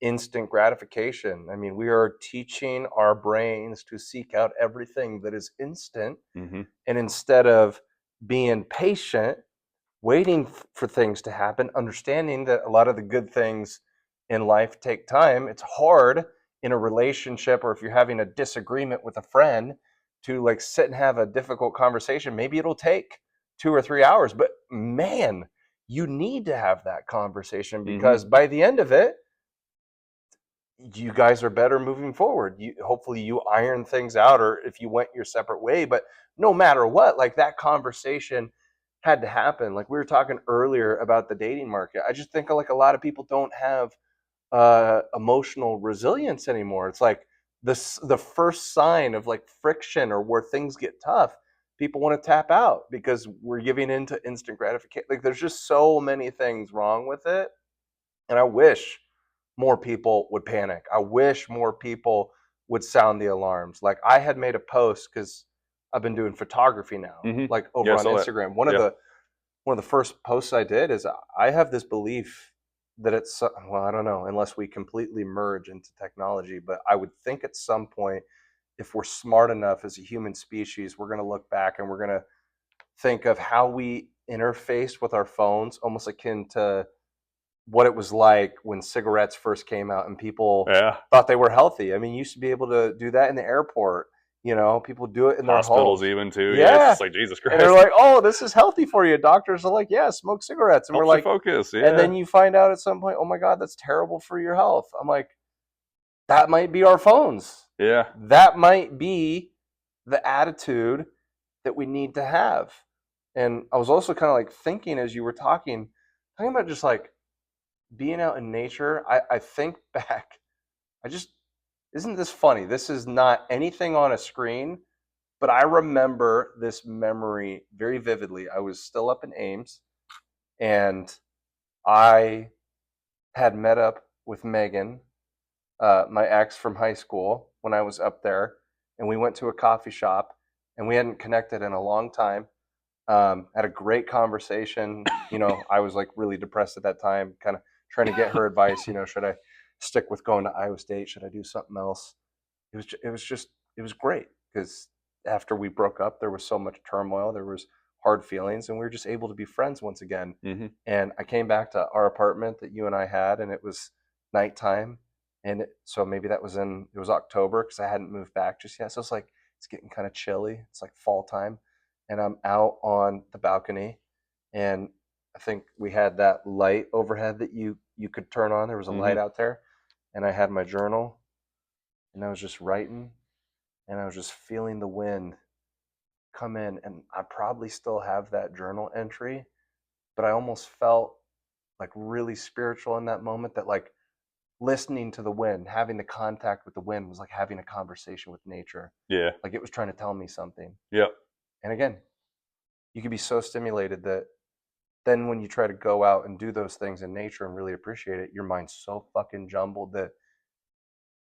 instant gratification. I mean, we are teaching our brains to seek out everything that is instant. Mm-hmm. And instead of being patient, waiting for things to happen, understanding that a lot of the good things in life take time. It's hard in a relationship, or if you're having a disagreement with a friend, to like sit and have a difficult conversation. Maybe it'll take 2 or 3 hours, but man, you need to have that conversation, Mm-hmm. because by the end of it, you guys are better moving forward. Hopefully you iron things out, or if you went your separate way, but no matter what, like that conversation had to happen. Like we were talking earlier about the dating market. I just think like a lot of people don't have emotional resilience anymore. It's like the first sign of like friction or where things get tough, people want to tap out because we're giving into instant gratification. Like there's just so many things wrong with it, and I wish more people would panic. I wish more people would sound the alarms. Like I had made a post because I've been doing photography now, Mm-hmm. like Yeah, over I on saw that. Instagram. Yeah. One of the first posts I did is I have this belief that it's, well, I don't know, unless we completely merge into technology, but I would think at some point, if we're smart enough as a human species, we're going to look back and we're going to think of how we interface with our phones, almost akin to what it was like when cigarettes first came out and people Yeah. thought they were healthy. I mean, you used to be able to do that in the airport. People do it in their Hospitals homes. even too. Yeah, it's Yeah. just like, Jesus And they're Christ. like, oh, this is healthy for you. Doctors are like, yeah, smoke cigarettes. And we're Helps you like, focus. and Yeah. then you find out at some point, oh my God, that's terrible for your health. I'm like, that might be our phones. Yeah. That might be the attitude that we need to have. And I was also kind of like thinking as you were talking about just like being out in nature. I think back, I just, isn't this funny? This is not anything on a screen, but I remember this memory very vividly. I was still up in Ames and I had met up with Megan, my ex from high school, when I was up there, and we went to a coffee shop, and we hadn't connected in a long time. Had a great conversation. You know, I was like really depressed at that time, kind of trying to get her advice. You know, should I stick with going to Iowa State? Should I do something else? It was great because after we broke up, there was so much turmoil, there was hard feelings, and we were just able to be friends once again. Hmm. And I came back to our apartment that you and I had, and it was nighttime, and so maybe that was in it was October because I hadn't moved back just yet. So it's like it's getting kind of chilly. It's like fall time, and I'm out on the balcony, and I think we had that light overhead that you could turn on. There was a light Hmm. out there, and I had my journal, and I was just writing, and I was just feeling the wind come in, and I probably still have that journal entry, but I almost felt like really spiritual in that moment, that like listening to the wind, having the contact with the wind was like having a conversation with nature. Yeah. Like it was trying to tell me something. Yep. And again, you could be so stimulated that then when you try to go out and do those things in nature and really appreciate it, your mind's so fucking jumbled that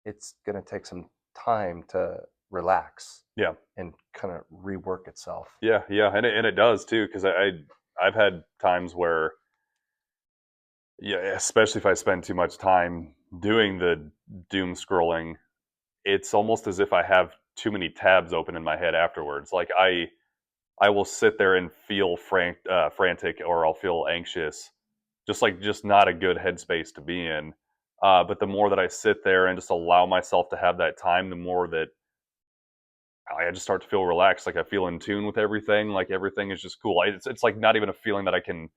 it's going to take some time to relax Yeah. and kind of rework itself. Yeah. Yeah. And it does too. Cause I've had times where, yeah, especially if I spend too much time doing the doom scrolling, it's almost as if I have too many tabs open in my head afterwards. Like I will sit there and feel frantic, or I'll feel anxious, just not a good headspace to be in. But the more that I sit there and just allow myself to have that time, the more that I just start to feel relaxed. Like I feel in tune with everything. Like everything is just cool. It's like not even a feeling that I can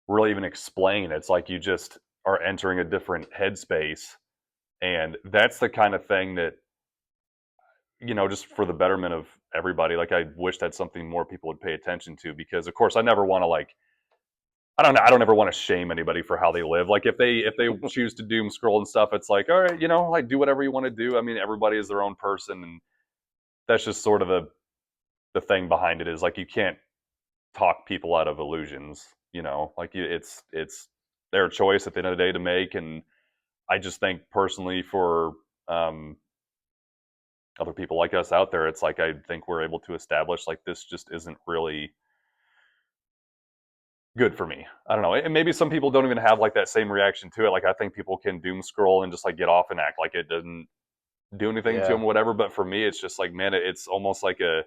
really even explain. It's like you just are entering a different headspace, and that's the kind of thing that, just for the betterment of everybody. Like I wish that's something more people would pay attention to, because of course I never want to like, I don't know. I don't ever want to shame anybody for how they live. Like if they choose to doom scroll and stuff, it's like, all right, like do whatever you want to do. I mean, everybody is their own person, and that's just sort of the thing behind it, is like you can't talk people out of illusions. Like it's their choice at the end of the day to make. And I just think personally for um, other people like us out there, it's like I think we're able to establish like this just isn't really good for me. I don't know. And maybe some people don't even have like that same reaction to it. Like I think people can doom scroll and just like get off and act like it doesn't do anything to Yeah. them, whatever. But for me, it's just like, man, it's almost like I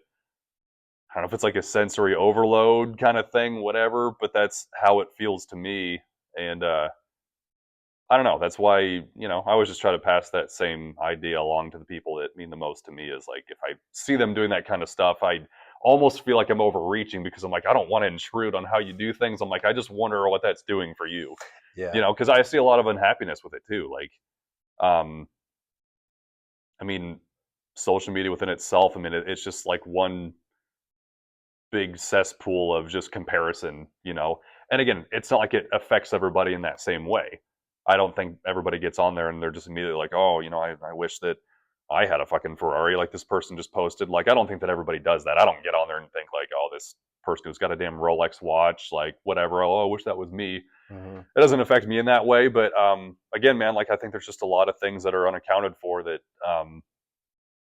don't know if it's like a sensory overload kind of thing, whatever. But that's how it feels to me. And I don't know. That's why, I always just try to pass that same idea along to the people that mean the most to me. Is like if I see them doing that kind of stuff, I almost feel like I'm overreaching, because I'm like, I don't want to intrude on how you do things. I'm like, I just wonder what that's doing for you, Yeah. because I see a lot of unhappiness with it too. Like, um, I mean, social media within itself, I mean, it's just like one big cesspool of just comparison. And again, it's not like it affects everybody in that same way. I don't think everybody gets on there and they're just immediately like, oh, I wish that I had a fucking Ferrari like this person just posted. Like, I don't think that everybody does that. I don't get on there and think like, oh, this person who's got a damn Rolex watch, like whatever. Oh, I wish that was me. Hmm. It doesn't affect me in that way. But again, man, like I think there's just a lot of things that are unaccounted for that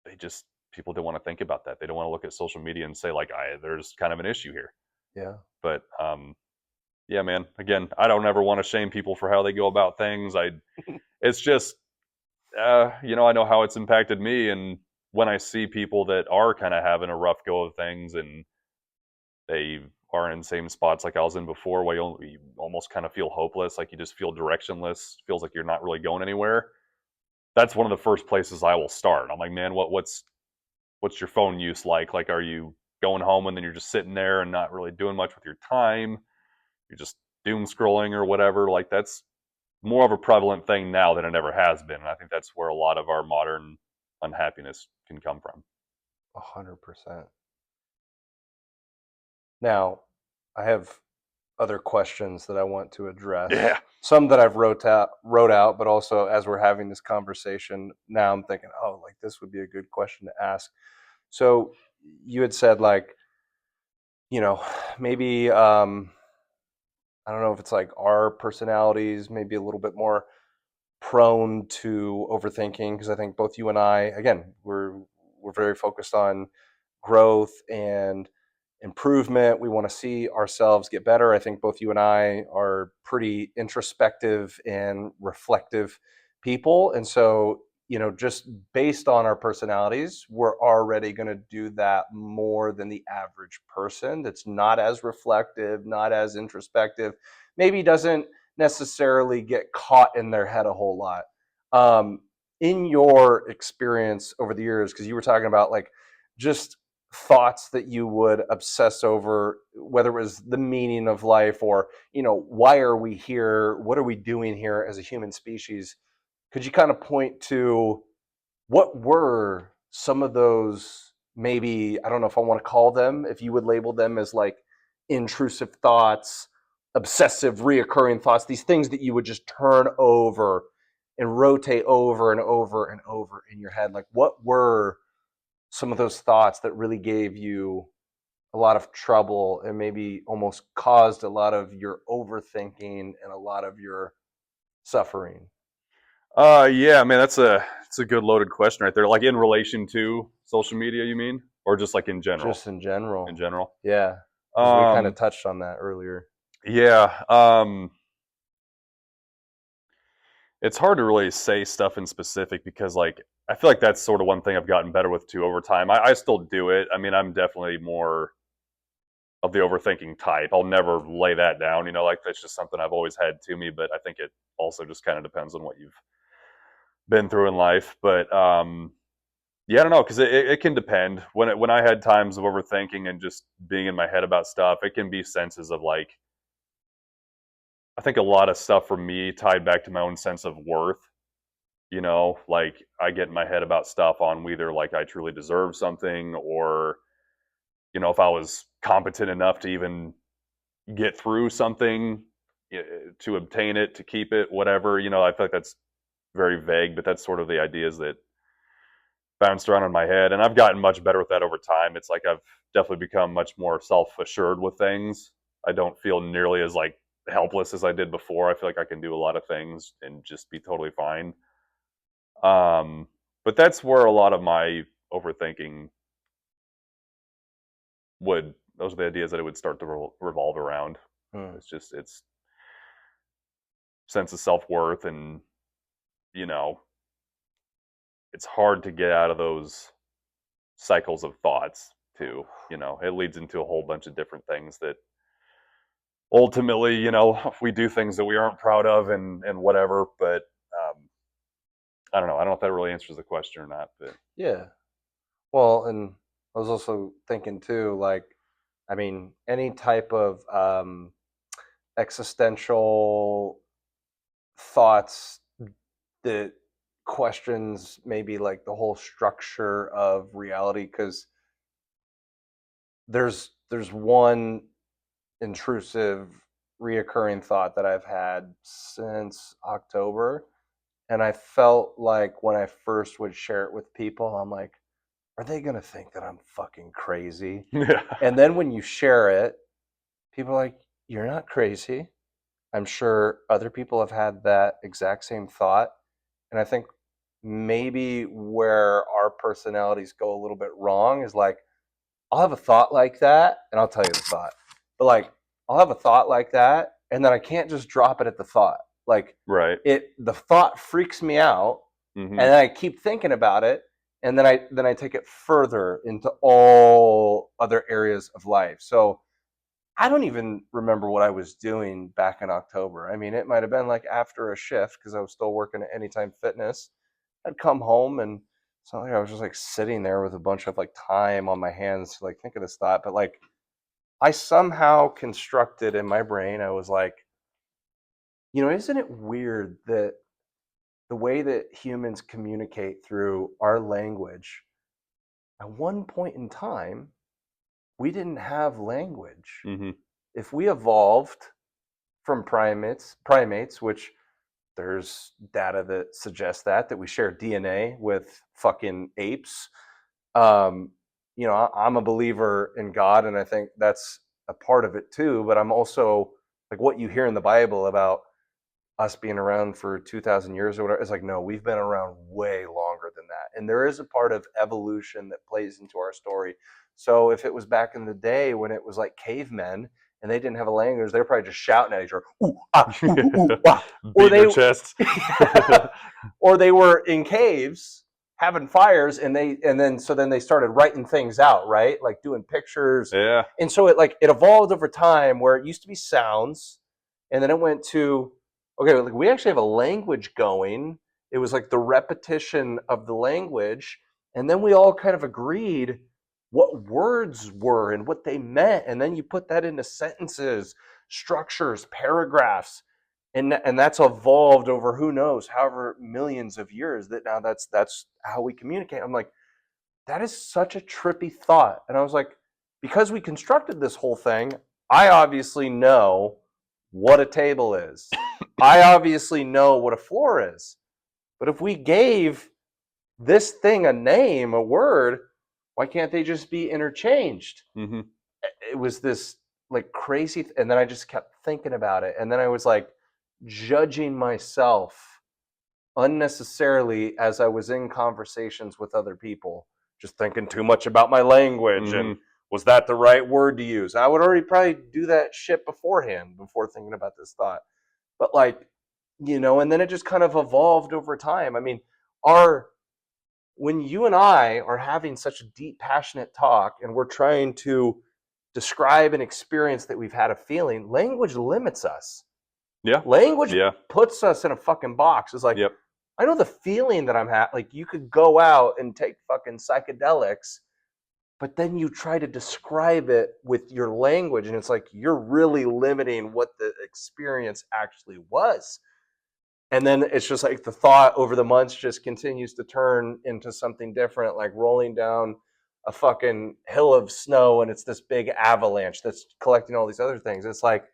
they just people don't want to think about that. They don't want to look at social media and say like, there's kind of an issue here. Yeah. But yeah, man. Again, I don't ever want to shame people for how they go about things. It's just, I know how it's impacted me, and when I see people that are kind of having a rough go of things, and they are in the same spots like I was in before, where you almost kind of feel hopeless, like you just feel directionless, feels like you're not really going anywhere. That's one of the first places I will start. I'm like, man, what's your phone use like? Like, are you going home and then you're just sitting there and not really doing much with your time? You're just doom scrolling or whatever. Like, that's more of a prevalent thing now than it ever has been. And I think that's where a lot of our modern unhappiness can come from. 100%. Now, I have other questions that I want to address. Yeah. Some that I've wrote out, but also as we're having this conversation, now I'm thinking, oh, like this would be a good question to ask. So you had said like, you know, maybe I don't know if it's like our personalities, maybe a little bit more prone to overthinking because I think both you and I, again, we're very focused on growth and improvement. We want to see ourselves get better. I think both you and I are pretty introspective and reflective people. And so, just based on our personalities, we're already going to do that more than the average person that's not as reflective, not as introspective, maybe doesn't necessarily get caught in their head a whole lot. Um, in your experience over the years, because you were talking about like just thoughts that you would obsess over, whether it was the meaning of life or, why are we here? What are we doing here as a human species? Could you kind of point to what were some of those, maybe, I don't know if I want to call them, if you would label them as like intrusive thoughts, obsessive, reoccurring thoughts, these things that you would just turn over and rotate over and over and over in your head? Like, what were some of those thoughts that really gave you a lot of trouble and maybe almost caused a lot of your overthinking and a lot of your suffering? Yeah, I mean that's a good loaded question right there. Like in relation to social media, you mean, or just like in general? Just in In general. general. Yeah. Because we kind of Um, touched on that earlier. yeah. It's hard to really say stuff in specific because like I feel like that's sort of one thing I've gotten better with too over time. I still do it. I mean, I'm definitely more of the overthinking type. I'll never lay that down. Like that's just something I've always had to me. But I think it also just kind of depends on what you've been through in life. But yeah, I don't know because it can depend. When I had times of overthinking and just being in my head about stuff, it can be senses of like I think a lot of stuff for me tied back to my own sense of worth. Like I get in my head about stuff on whether like I truly deserve something or if I was competent enough to even get through something, to obtain it, to keep it, whatever. I feel like that's very vague, but that's sort of the ideas that bounced around in my head. And I've gotten much better with that over time. It's like I've definitely become much more self-assured with things. I don't feel nearly as like helpless as I did before. I feel like I can do a lot of things and just be totally fine. Um, but that's where a lot of my overthinking those are the ideas that it would start to revolve around. Hmm. It's sense of self-worth and, you know, it's hard to get out of those cycles of thoughts too. It leads into a whole bunch of different things that ultimately, we do things that we aren't proud of and whatever, but I don't know. I don't know if that really answers the question or not, but Yeah. Well, and I was also thinking too, like, I mean, any type of existential thoughts that questions maybe like the whole structure of reality, because there's one intrusive reoccurring thought that I've had since October, and I felt like when I first would share it with people, I'm like, are they going to think that I'm fucking crazy? yeah. And then when you share it, people are like, you're not crazy. I'm sure other people have had that exact same thought. And I think maybe where our personalities go a little bit wrong is like, I'll have a thought like that, and I'll tell you the thought. But like, I'll have a thought like that, and then I can't just drop it at the thought. Like, Right. the thought freaks me out, Hmm. and then I keep thinking about it, and then I take it further into all other areas of life. So I don't even remember what I was doing back in October. I mean, it might have been like after a shift because I was still working at Anytime Fitness. I'd come home and it's not like I was just like sitting there with a bunch of like time on my hands to like think of this thought, but like I somehow constructed in my brain, I was like, isn't it weird that the way that humans communicate through our language, at one point in time, we didn't have language. Mm-hmm. If we evolved from primates, which there's data that suggests that we share DNA with fucking apes. Um, I'm a believer in God, and I think that's a part of it too. But I'm also like what you hear in the Bible about us being around for 2,000 years or whatever. It's like, no, we've been around way longer than that. And there is a part of evolution that plays into our story. So if it was back in the day when it was like cavemen and they didn't have a language, they were probably just shouting at each other, ooh, ah, ooh, ooh, ooh, ah. Or Beating they, their chests. or they were in caves having fires and then they started writing things out, right? Like doing pictures. Yeah. And so it evolved over time where it used to be sounds and then it went to okay, like we actually have a language going. It was like the repetition of the language, and then we all kind of agreed what words were and what they meant, and then you put that into sentences, structures, paragraphs, and that's evolved over who knows, however millions of years. That now that's how we communicate. I'm like, that is such a trippy thought, and I was like, because we constructed this whole thing, I obviously know what a table is. I obviously know what a floor is. But if we gave this thing a name, a word, why can't they just be interchanged? Mm-hmm. It was this like crazy, and then I just kept thinking about it. And then I was like judging myself unnecessarily as I was in conversations with other people, just thinking too much about my language and Mm-hmm. was that the right word to use? I would already probably do that shit beforehand before thinking about this thought. But like, and then it just kind of evolved over time. I mean, our when you and I are having such a deep, passionate talk and we're trying to describe an experience that we've had a feeling, language limits us. Yeah. Language Yeah. puts us in a fucking box. It's like, Yep. I know the feeling that I'm having. Like, you could go out and take fucking psychedelics, but then you try to describe it with your language, and it's like you're really limiting what the experience actually was. And then it's just like the thought over the months just continues to turn into something different, like rolling down a fucking hill of snow and it's this big avalanche that's collecting all these other things. It's like,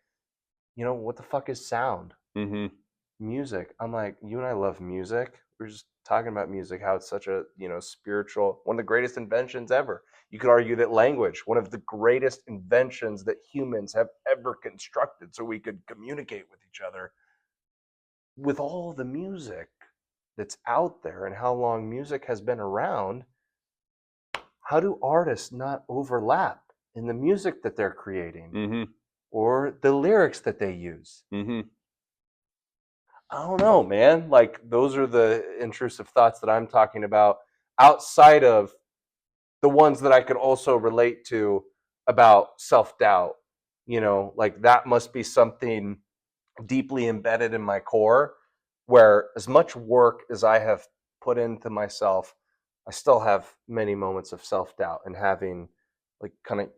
what the fuck is sound? Mm-hmm. Music. I'm like, you and I love music. We're just talking about music, how it's such a, spiritual, one of the greatest inventions ever. You could argue that language, one of the greatest inventions that humans have ever constructed so we could communicate with each other. With all the music that's out there and how long music has been around, how do artists not overlap in the music that they're creating Mm-hmm. or the lyrics that they use? Mm-hmm. I don't know, man. Like, those are the intrusive thoughts that I'm talking about outside of the ones that I could also relate to about self doubt. Like that must be something deeply embedded in my core where as much work as I have put into myself, I still have many moments of self-doubt and having like kind of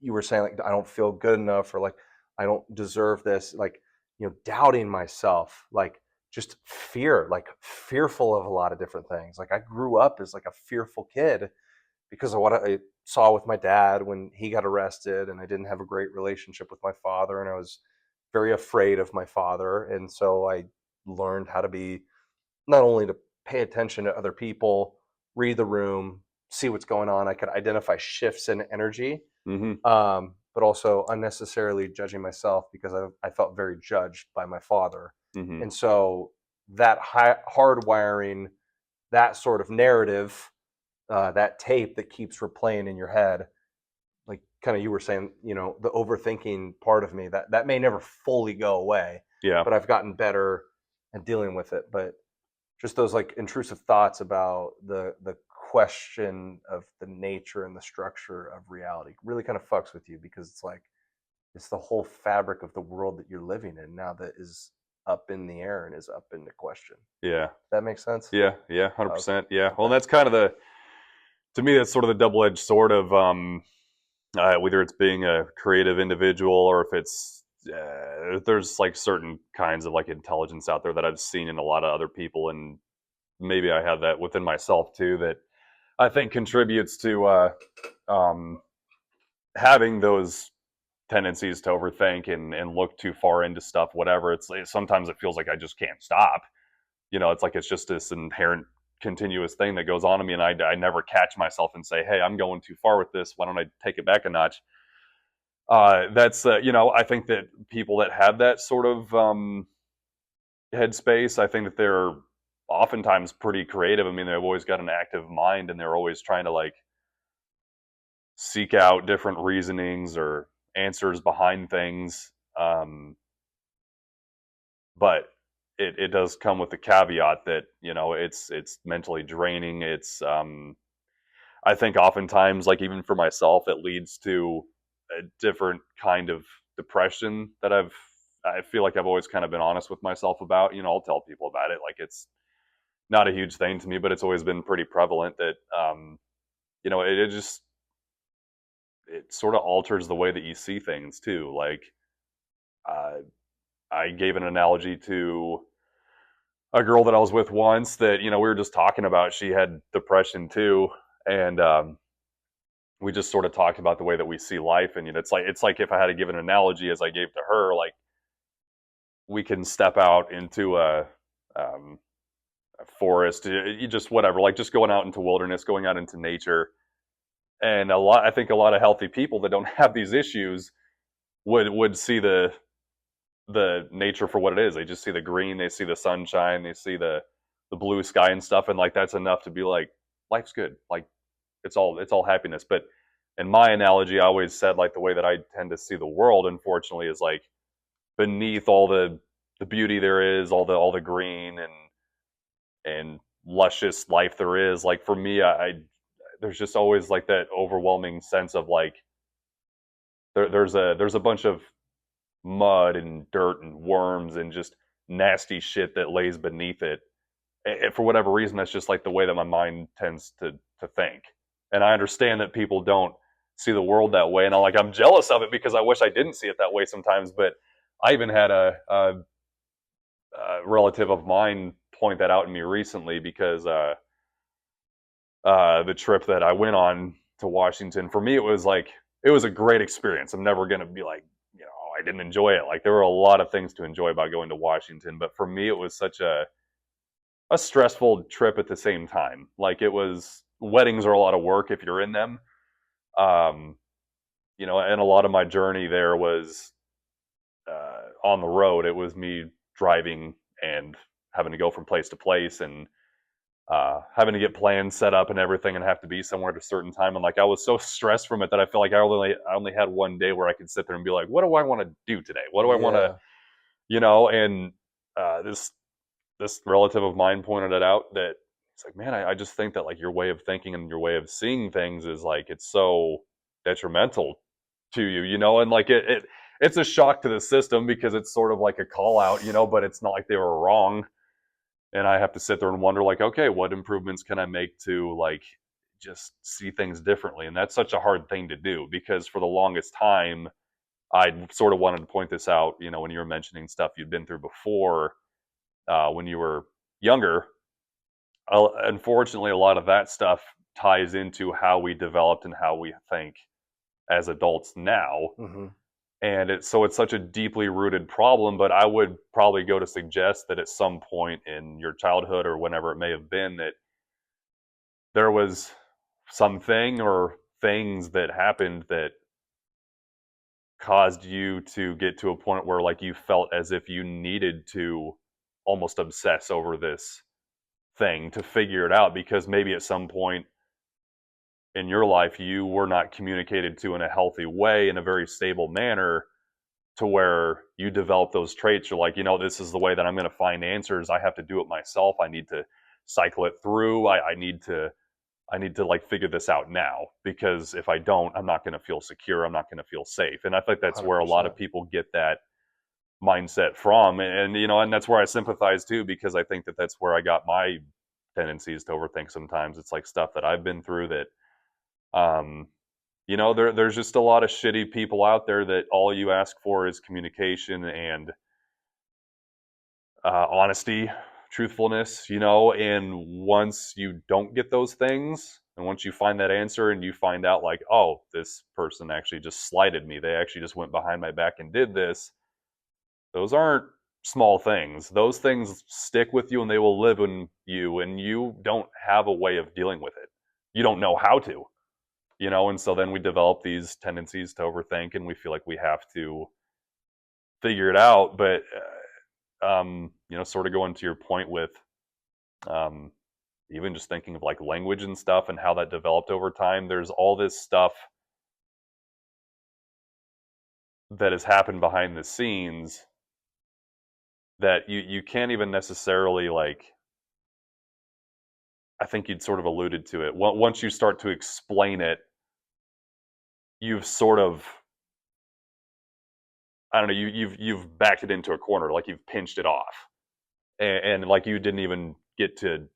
you were saying like I don't feel good enough or like I don't deserve this, like doubting myself, like just fear, like fearful of a lot of different things. Like I grew up as like a fearful kid because of what I saw with my dad when he got arrested, and I didn't have a great relationship with my father, and I was very afraid of my father. And so I learned how to be not only to pay attention to other people, read the room, see what's going on. I could identify shifts in energy, Mm-hmm. but also unnecessarily judging myself because I felt very judged by my father. Mm-hmm. And so that hardwiring, that sort of narrative, that tape that keeps replaying in your head, like kind of you were saying, the overthinking part of me that may never fully go away, Yeah. but I've gotten better at dealing with it. But just those like intrusive thoughts about the question of the nature and the structure of reality really kind of fucks with you because it's like it's the whole fabric of the world that you're living in now that is up in the air and is up into question. Yeah. That makes sense. Yeah. Yeah. Okay. 100%. Yeah. Well, Okay. that's kind of to me, that's sort of the double-edged sword of whether it's being a creative individual or if it's there's like certain kinds of like intelligence out there that I've seen in a lot of other people, and maybe I have that within myself too, that I think contributes to um, having those tendencies to overthink and look too far into stuff, whatever. Sometimes it feels like I just can't stop. It's like it's just this inherent continuous thing that goes on in me, and I never catch myself and say, "Hey, I'm going too far with this. Why don't I take it back a notch?" That's I think that people that have that sort of headspace, I think that they're oftentimes pretty creative. I mean, they've always got an active mind, and they're always trying to like seek out different reasonings or answers behind things. But it does come with the caveat that it's mentally draining. It's I think oftentimes, like even for myself, it leads to a different kind of depression that I feel like I've always kind of been honest with myself about. I'll tell people about it. Like it's not a huge thing to me, but it's always been pretty prevalent that it just it sort of alters the way that you see things too. Like uh, I gave an analogy to a girl that I was with once that we were just talking about. She had depression too, and we just sort of talked about the way that we see life. And it's like if I had to give an analogy as I gave to her, like we can step out into um, a forest, you just whatever, like just going out into wilderness, going out into nature. And I think a lot of healthy people that don't have these issues would see the nature for what it is. They just see the green, they see the sunshine, they see the blue sky and stuff, and like that's enough to be like, life's good. Like it's all happiness. But in my analogy, I always said like the way that I tend to see the world, unfortunately, is like beneath all the beauty there is, all the green and luscious life there is. Like for me, I there's just always like that overwhelming sense of like there's a bunch of mud and dirt and worms and just nasty shit that lays beneath it. And for whatever reason, that's just like the way that my mind tends to think. And I understand that people don't see the world that way, and I'm jealous of it because I wish I didn't see it that way sometimes. But I even had a relative of mine point that out in me recently because the trip that I went on to Washington, for me, it was a great experience. I'm never gonna be like, I didn't enjoy it. Like there were a lot of things to enjoy about going to Washington, but for me, it was such a stressful trip at the same time. Like it was weddings are a lot of work if you're in them. Um, and a lot of my journey there was on the road. It was me driving and having to go from place to place and having to get plans set up and everything and have to be somewhere at a certain time. And like I was so stressed from it that I felt like I only had one day where I could sit there and be like, what do I want to do today? What do I want to, Yeah, and this relative of mine pointed it out that it's like, man, I just think that like your way of thinking and your way of seeing things is like it's so detrimental to you, and like it's a shock to the system because it's sort of like a call out, but it's not like they were wrong. And I have to sit there and wonder, like, okay, what improvements can I make to like just see things differently? And that's such a hard thing to do because for the longest time, I sort of wanted to point this out, when you were mentioning stuff you'd been through before when you were younger. Unfortunately, a lot of that stuff ties into how we developed and how we think as adults now. hmm, And it's such a deeply rooted problem. But I would probably go to suggest that at some point in your childhood or whenever it may have been, that there was something or things that happened that caused you to get to a point where like you felt as if you needed to almost obsess over this thing to figure it out because maybe at some point in your life you were not communicated to in a healthy way in a very stable manner to where you develop those traits. You're like, this is the way that I'm going to find answers. I have to do it myself. I need to cycle it through. I need to like figure this out now because if I don't, I'm not going to feel secure. I'm not going to feel safe. And I think that's where a lot of 100%. people get that mindset from. And that's where I sympathize too, because I think that that's where I got my tendencies to overthink sometimes. It's like stuff that I've been through that, there's just a lot of shitty people out there that all you ask for is communication and honesty. truthfulness, and once you don't get those things, and once you find that answer and you find out like, oh, this person actually just slighted me, they actually just went behind my back and did this, those aren't small things. Those things stick with you and they will live in you, and you don't have a way of dealing with it. You don't know how to, and so then we develop these tendencies to overthink, and we feel like we have to figure it out. But sort of going to your point with um, even just thinking of like language and stuff and how that developed over time, there's all this stuff that has happened behind the scenes that you can't even necessarily like. I think you'd sort of alluded to it. Once you start to explain it, you've sort of, I don't know, you've backed it into a corner, like you've pinched it off, and like you didn't even get to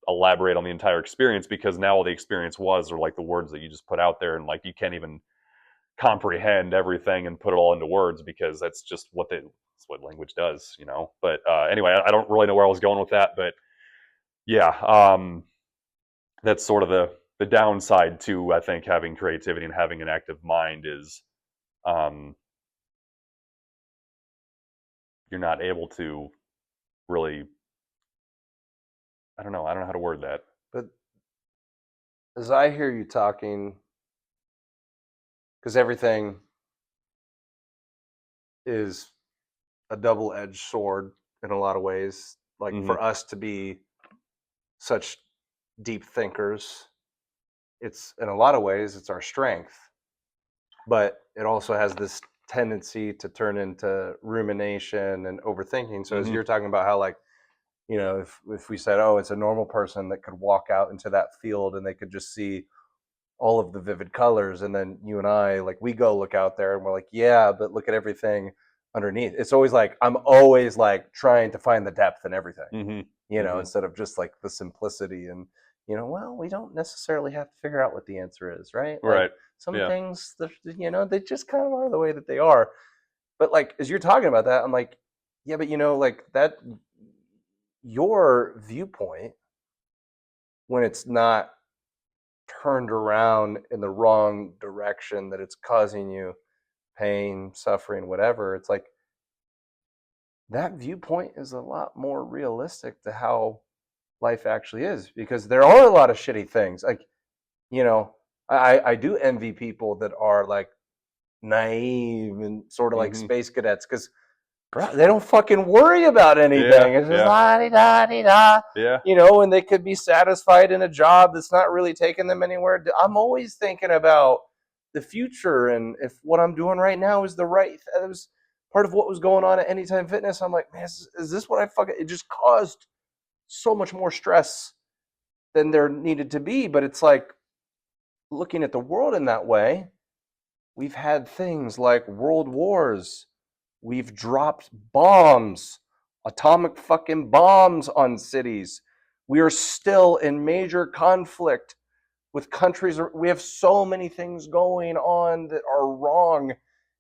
elaborate on the entire experience, because now all the experience was are like the words that you just put out there, and like you can't even comprehend everything and put it all into words, because that's just that's what language does. But anyway, I don't really know where I was going with that, but yeah, that's sort of the downside to, I think, having creativity and having an active mind is um, you're not able to really. I don't know how to word that. But as I hear you talking, because everything is a double-edged sword in a lot of ways. Like Mm-hmm. for us to be such deep thinkers, it's in a lot of ways it's our strength, but it also has this tendency to turn into rumination and overthinking. So as Mm-hmm. you're talking about how like if we said, oh, it's a normal person that could walk out into that field and they could just see all of the vivid colors, and then you and I, like, we go look out there and we're like, yeah, but look at everything underneath. It's always like I'm always like trying to find the depth in everything, Mm-hmm. Mm-hmm. instead of just like the simplicity. And well, we don't necessarily have to figure out what the answer is, right? Like Right. some Yeah. things that they just kind of are the way that they are. But like as you're talking about that, I'm like, yeah, but like that, your viewpoint, when it's not turned around in the wrong direction, that it's causing you pain, suffering, whatever, it's like that viewpoint is a lot more realistic to how life actually is, because there are a lot of shitty things. Like, you know, I do envy people that are like naive and sort of like Mm-hmm. space cadets, because they don't fucking worry about Yeah. anything. It's just Yeah. la di da di da, Yeah. and they could be satisfied in a job that's not really taking them anywhere. I'm always thinking about the future and if what I'm doing right now is the right. That was part of what was going on at Anytime Fitness. I'm like, man, is this what I fucking? It just caused so much more stress than there needed to be. But it's like looking at the world in that way. We've had things like world wars. We've dropped bombs, atomic fucking bombs on cities. We are still in major conflict with countries. We have so many things going on that are wrong.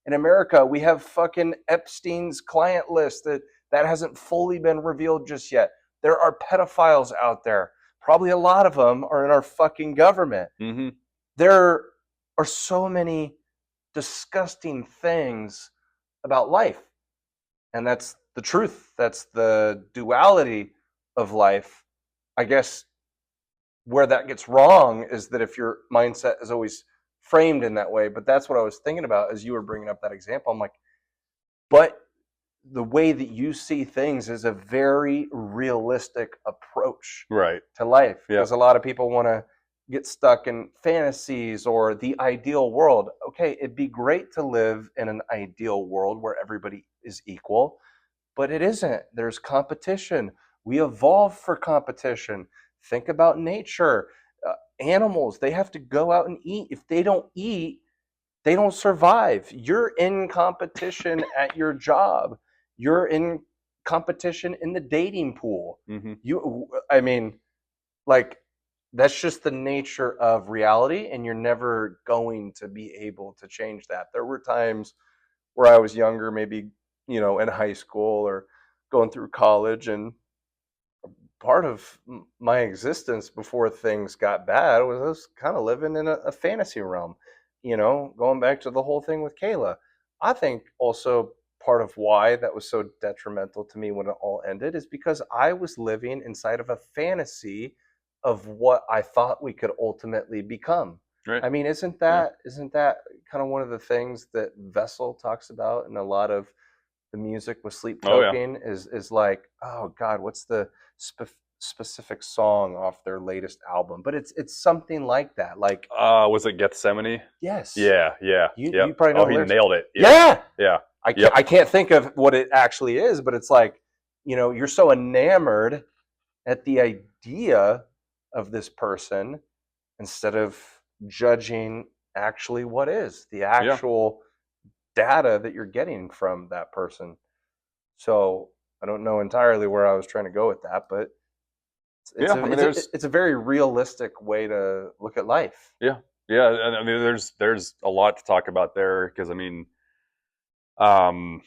In America, we have fucking Epstein's client list that hasn't fully been revealed just yet. There are pedophiles out there. Probably a lot of them are in our fucking government. Mm-hmm. There are so many disgusting things about life. And that's the truth. That's the duality of life. I guess where that gets wrong is that if your mindset is always framed in that way. But that's what I was thinking about as you were bringing up that example. I'm like, but the way that you see things is a very realistic approach Right. to life, because Yep. a lot of people want to get stuck in fantasies or the ideal world. Okay, it'd be great to live in an ideal world where everybody is equal, but it isn't. There's competition. We evolve for competition. Think about nature. Animals, they have to go out and eat. If they don't eat, they don't survive. You're in competition at your job. You're in competition in the dating pool. Mm-hmm. I mean, like, that's just the nature of reality, and you're never going to be able to change that. There were times where I was younger, maybe, in high school or going through college, and part of my existence before things got bad was I was kind of living in a fantasy realm. Going back to the whole thing with Kayla, I think also part of why that was so detrimental to me when it all ended is because I was living inside of a fantasy of what I thought we could ultimately become. Right. I mean, isn't Yeah. that kind of one of the things that Vessel talks about in a lot of the music with Sleep Oh yeah. Token is like, oh God, what's the specific song off their latest album? But it's something like that. Like, Was it Gethsemane? yes, Yeah. Yeah. you Yep. probably know Oh, the he lyrics. nailed it. Yeah. Yeah, Yeah. I can't Yep. I can't think of what it actually is, but it's like, you're so enamored at the idea of this person instead of judging actually what is the Yeah. actual data that you're getting from that person. So I don't know entirely where I was trying to go with that, but it's Yeah. a I mean, it's a there's it's a very realistic way to look at life. yeah, yeah. And I mean, there's a lot to talk about there because I mean, um,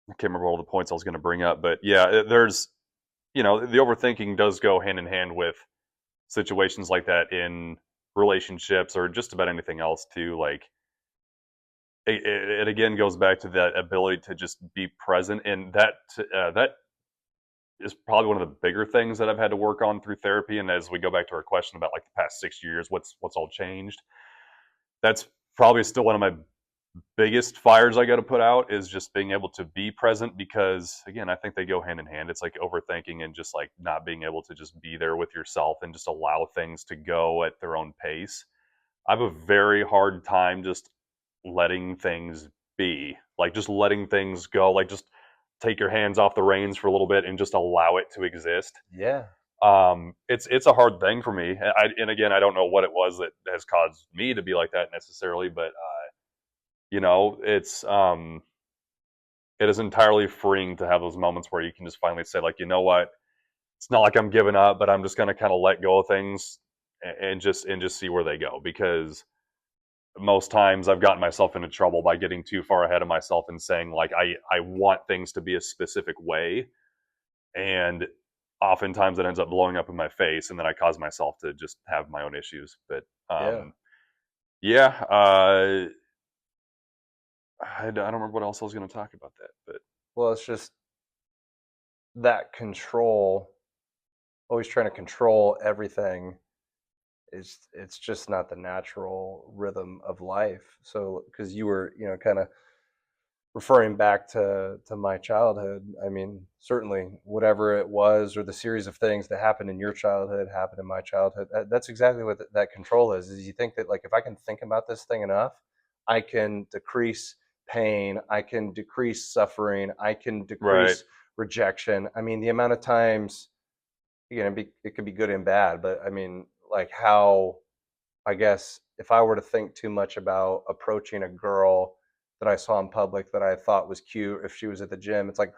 I can't remember all the points I was going to bring up, but yeah, there's the overthinking does go hand in hand with situations like that in relationships or just about anything else too. Like it again goes back to that ability to just be present, and that is probably one of the bigger things that I've had to work on through therapy. And as we go back to our question about like the past 6 years, what's all changed? That's probably still one of my biggest fires I got to put out is just being able to be present because again, I think they go hand in hand. It's like overthinking and just like not being able to just be there with yourself and just allow things to go at their own pace. I have a very hard time just letting things be, like just letting things go, like just take your hands off the reins for a little bit and just allow it to exist. Yeah, It's a hard thing for me. And again, I don't know what it was that has caused me to be like that necessarily, but it's it is entirely freeing to have those moments where you can just finally say like, you know what, it's not like I'm giving up, but I'm just going to kind of let go of things and just see where they go because most times I've gotten myself into trouble by getting too far ahead of myself and saying like I want things to be a specific way, and oftentimes it ends up blowing up in my face and then I cause myself to just have my own issues. But yeah. yeah, I don't remember what else I was going to talk about that, but Well, it's just that control, always trying to control everything. It's just not the natural rhythm of life. So, because you were, kind of referring back to my childhood, I mean, certainly whatever it was or the series of things that happened in your childhood happened in my childhood. That's exactly what that control is you think that, like, if I can think about this thing enough, I can decrease pain, I can decrease suffering, I can right. decrease rejection. I mean, the amount of times, it could be good and bad, but I mean, like, how, I guess, if I were to think too much about approaching a girl that I saw in public that I thought was cute if she was at the gym, it's like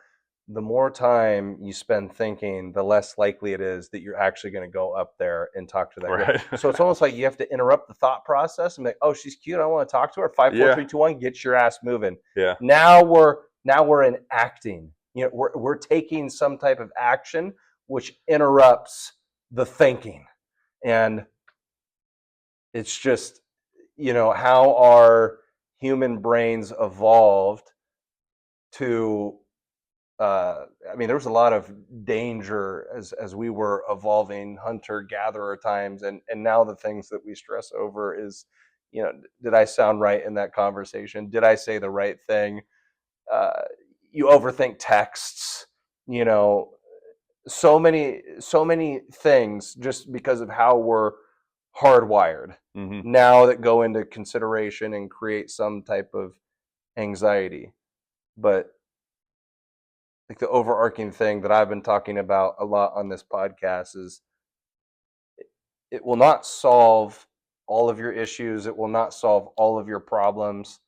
the more time you spend thinking, the less likely it is that you're actually going to go up there and talk to that girl. Right. So it's almost like you have to interrupt the thought process and be like, "Oh, she's cute. I want to talk to her." Five, four, Yeah. three, two, one. Get your ass moving. Yeah. Now we're in acting. We're taking some type of action which interrupts the thinking, and it's just, how our human brains evolved to, I mean, there was a lot of danger as we were evolving hunter gatherer times, and now the things that we stress over is, did I sound right in that conversation? Did I say the right thing? uh, you overthink texts, you know so many things just because of how we're hardwired Hmm. now that go into consideration and create some type of anxiety. But like the overarching thing that I've been talking about a lot on this podcast is it will not solve all of your issues, it will not solve all of your problems.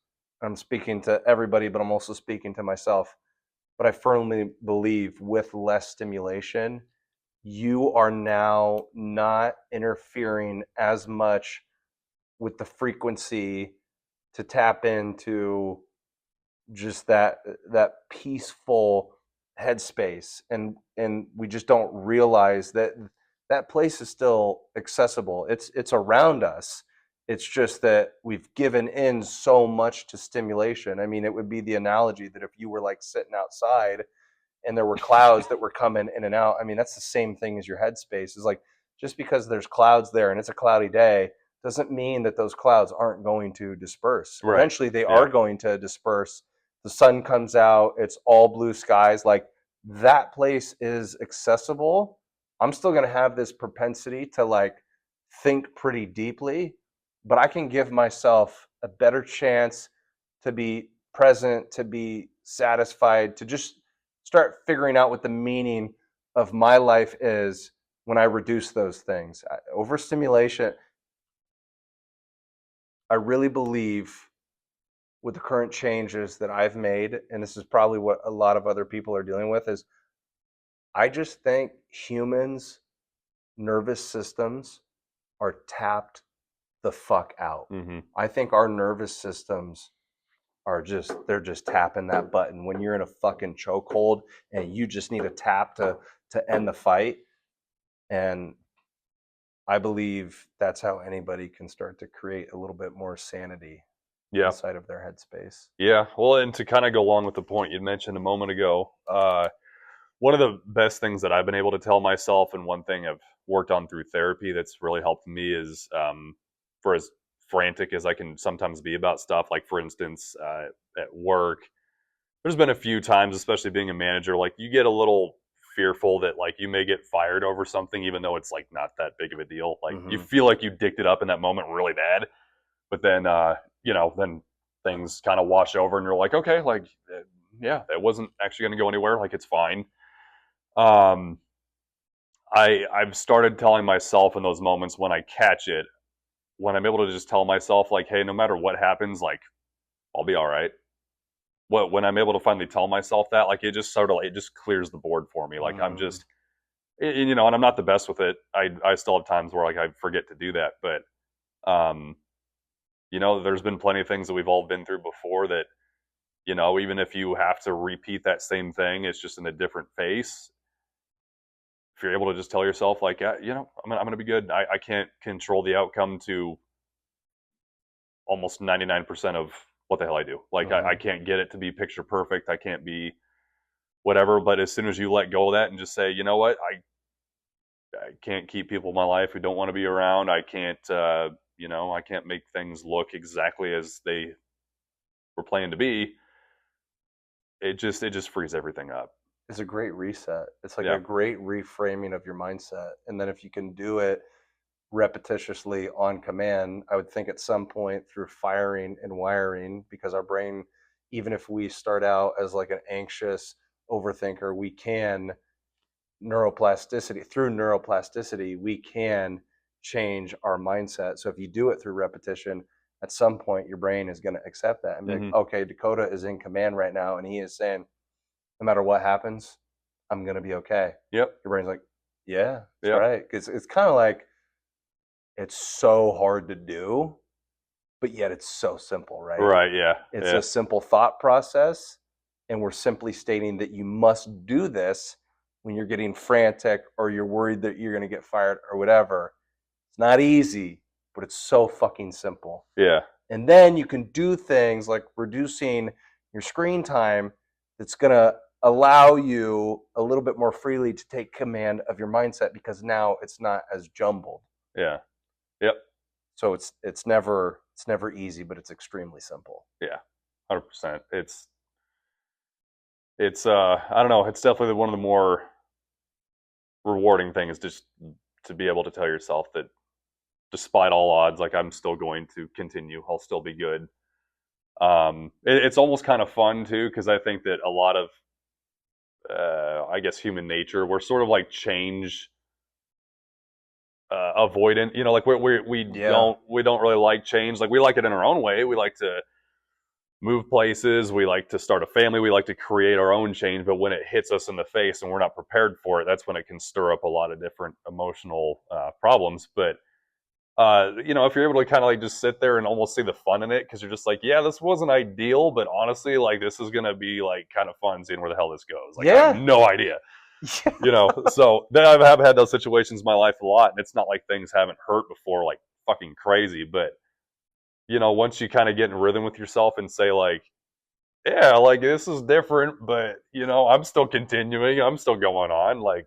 I'm speaking to everybody, but I'm also speaking to myself. But I firmly believe with less stimulation, you are now not interfering as much with the frequency to tap into just that peaceful headspace, and we just don't realize that that place is still accessible. It's around us. It's just that we've given in so much to stimulation. I mean, it would be the analogy that if you were like sitting outside and there were clouds that were coming in and out. I mean, that's the same thing as your headspace. Is like, just because there's clouds there and it's a cloudy day doesn't mean that those clouds aren't going to disperse. Right. Eventually, they Yeah. are going to disperse. The sun comes out, it's all blue skies. Like, that place is accessible. I'm still going to have this propensity to like think pretty deeply, but I can give myself a better chance to be present, to be satisfied, to just start figuring out what the meaning of my life is when I reduce those things. Overstimulation, I really believe with the current changes that I've made, and this is probably what a lot of other people are dealing with, is I just think humans' nervous systems are tapped the fuck out. Mm-hmm. I think our nervous systems are just, they're just tapping that button when you're in a fucking chokehold and you just need a tap to end the fight. And I believe that's how anybody can start to create a little bit more sanity Yeah. inside of their headspace. Yeah. Well, and to kind of go along with the point you mentioned a moment ago, one of the best things that I've been able to tell myself, and one thing I've worked on through therapy that's really helped me is, for as frantic as I can sometimes be about stuff, like for instance, at work, there's been a few times, especially being a manager, like you get a little fearful that like you may get fired over something, even though it's like not that big of a deal. Like you Mm-hmm. feel like you dicked it up in that moment really bad, but then, then things kind of wash over and you're like, okay, like, yeah, that wasn't actually going to go anywhere. Like it's fine. Um, I've started telling myself in those moments when I catch it, when I'm able to just tell myself like, hey, no matter what happens, like I'll be all right. When I'm able to finally tell myself that, like it just sort of, it just clears the board for me. Like I'm Mm. just, and I'm not the best with it. I still have times where like I forget to do that, but um, there's been plenty of things that we've all been through before that, even if you have to repeat that same thing, it's just in a different face. If you're able to just tell yourself like, yeah, I'm gonna be good. I can't control the outcome to almost 99% of what the hell I do. Like I Mm-hmm. can't get it to be picture perfect. I can't be whatever. But as soon as you let go of that and just say, you know what, I can't keep people in my life who don't want to be around. I can't, I can't make things look exactly as they were planned to be. It just frees everything up. It's a great reset. It's like a Yeah. great reframing of your mindset. And then if you can do it repetitiously on command, I would think at some point through firing and wiring, because our brain, even if we start out as like an anxious overthinker, we can neuroplasticity, we can change our mindset. So if you do it through repetition, at some point your brain is going to accept that and be like, Mm-hmm. okay, Dakota is in command right now, and he is saying, no matter what happens, I'm going to be okay. Yep. Your brain's like, yeah, that's Yep. right. Because it's kind of like, it's so hard to do, but yet it's so simple, right? Right. Yeah. It's Yeah. a simple thought process, and we're simply stating that you must do this when you're getting frantic or you're worried that you're going to get fired or whatever. It's not easy, but it's so fucking simple. Yeah. And then you can do things like reducing your screen time that's going to allow you a little bit more freely to take command of your mindset, because now it's not as jumbled. Yeah. Yep. So it's never easy, but it's extremely simple. Yeah. 100%. It's I don't know. It's definitely one of the more rewarding things, just to be able to tell yourself that despite all odds, like I'm still going to continue. I'll still be good. It's almost kind of fun too, because I think that a lot of, I guess, human nature, we're sort of like change avoidant. Like Yeah. we don't really like change. Like we like it in our own way. We like to move places. We like to start a family. We like to create our own change. But when it hits us in the face and we're not prepared for it, that's when it can stir up a lot of different emotional problems. But if you're able to kind of like just sit there and almost see the fun in it, because you're just like, yeah, this wasn't ideal, but honestly, like this is gonna be like kind of fun seeing where the hell this goes. Like I have Yeah. no idea, Yeah. So then I have had those situations in my life a lot, and it's not like things haven't hurt before, like fucking crazy, but once you kind of get in rhythm with yourself and say like, yeah, like this is different, but I'm still continuing, I'm still going on. Like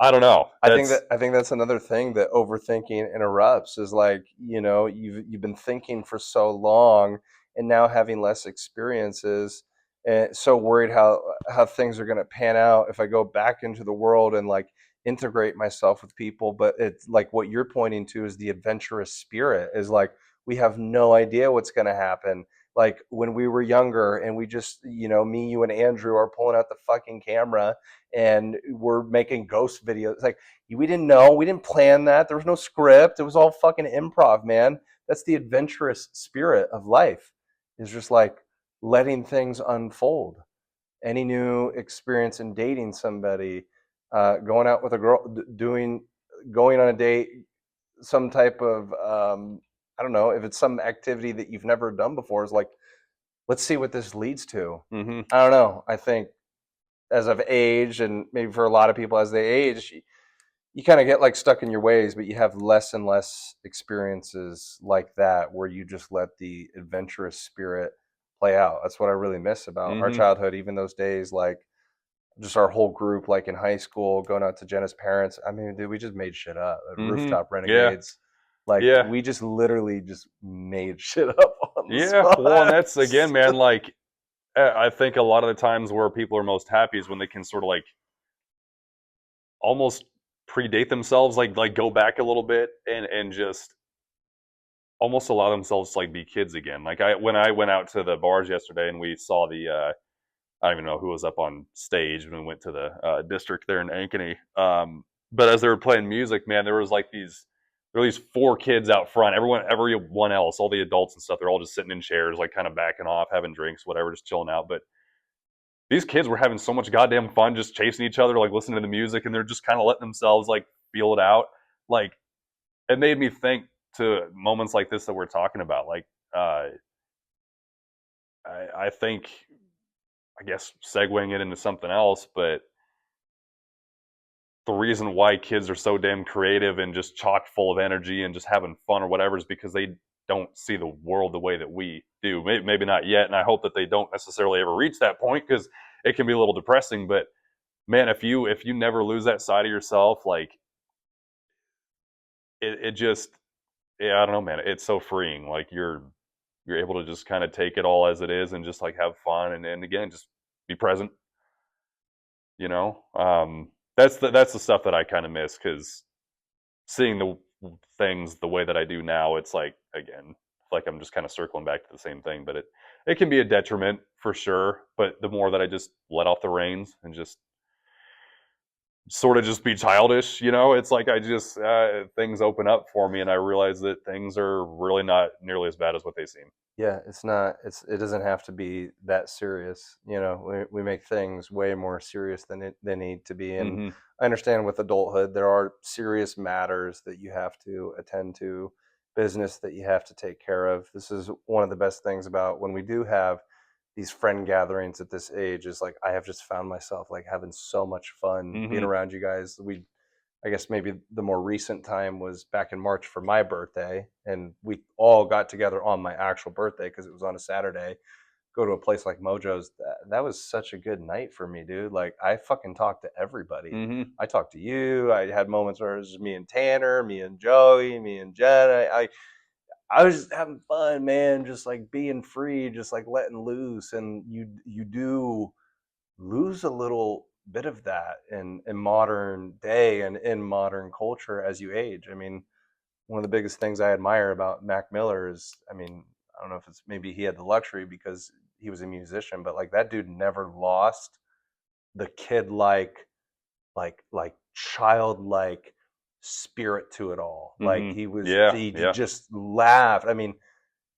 I don't know. That's I think that's another thing that overthinking interrupts is like, you've been thinking for so long and now having less experiences and so worried how things are going to pan out if I go back into the world and like integrate myself with people. But it's like what you're pointing to is the adventurous spirit is like we have no idea what's going to happen. Like when we were younger and we just, me, you, and Andrew are pulling out the fucking camera and we're making ghost videos. Like we didn't know, we didn't plan that. There was no script. It was all fucking improv, man. That's the adventurous spirit of life. Is just like letting things unfold. Any new experience in dating somebody, going out with a girl, going on a date, some type of, I don't know, if it's some activity that you've never done before, is like, let's see what this leads to. mm-hmm, I don't know. I think as I've aged, and maybe for a lot of people as they age, you kind of get like stuck in your ways, but you have less and less experiences like that where you just let the adventurous spirit play out. That's what I really miss about our mm-hmm, childhood, even those days, like just our whole group, like in high school, going out to Jenna's parents. I mean, dude, we just made shit up. mm-hmm. Rooftop Yeah, renegades. Like yeah, we just literally just made shit up on the yeah. Well, and spot. that's again, man. Like I think a lot of the times where people are most happy is when they can sort of like almost predate themselves, like go back a little bit and just almost allow themselves to like be kids again. Like when I went out to the bars yesterday and we saw the I don't even know who was up on stage when we went to the district there in Ankeny. But as they were playing music, man, there was like there were these four kids out front. Everyone else, all the adults and stuff, they're all just sitting in chairs, like kind of backing off, having drinks, whatever, just chilling out. But these kids were having so much goddamn fun, just chasing each other, like listening to the music, and they're just kind of letting themselves like feel it out. Like it made me think to moments like this that we're talking about. Like uh, I think, I guess, segueing it into something else, but the reason why kids are so damn creative and just chock full of energy and just having fun or whatever is because they don't see the world the way that we do. Maybe not yet, and I hope that they don't necessarily ever reach that point because it can be a little depressing. But man, if you never lose that side of yourself, like it just, yeah, I don't know, man. It's so freeing. Like you're able to just kind of take it all as it is and just like have fun and again just be present. You know, that's the stuff that I kind of miss because seeing the things the way that I do now, it's like again, like I'm just kind of circling back to the same thing. But it can be a detriment for sure. But the more that I just let off the reins and just sort of just be childish, it's like I just things open up for me, and I realize that things are really not nearly as bad as what they seem. Yeah, it's not. It doesn't have to be that serious. We make things way more serious than they need to be. And Mm-hmm. I understand with adulthood, there are serious matters that you have to attend to, business that you have to take care of. This is one of the best things about when we do have these friend gatherings at this age. Is like I have just found myself like having so much fun being Mm-hmm. around you guys. I guess maybe the more recent time was back in March for my birthday, and we all got together on my actual birthday because it was on a Saturday. Go to a place like Mojo's. That was such a good night for me, dude. Like I fucking talked to everybody. Mm-hmm. I talked to you. I had moments where it was just me and Tanner, me and Joey, me and Jen. I was just having fun, man. Just like being free, just like letting loose. And you do lose a little bit of that in modern day and in modern culture as you age. I mean, one of the biggest things I admire about Mac Miller is, I mean, I don't know if it's maybe he had the luxury because he was a musician, but like that dude never lost the kid like childlike spirit to it all. Like Mm-hmm. Yeah. he Yeah. just laughed. I mean,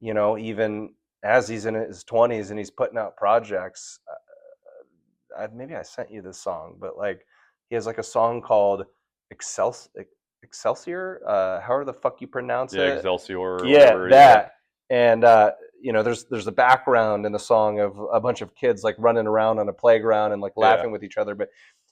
even as he's in his 20s and he's putting out projects, maybe I sent you this song, but like he has like a song called Excels Excelsior, however the fuck you pronounce Yeah, it. Excelsior or Yeah, whatever. Yeah. that. And there's a background in the song of a bunch of kids like running around on a playground and like Yeah. laughing with each other. But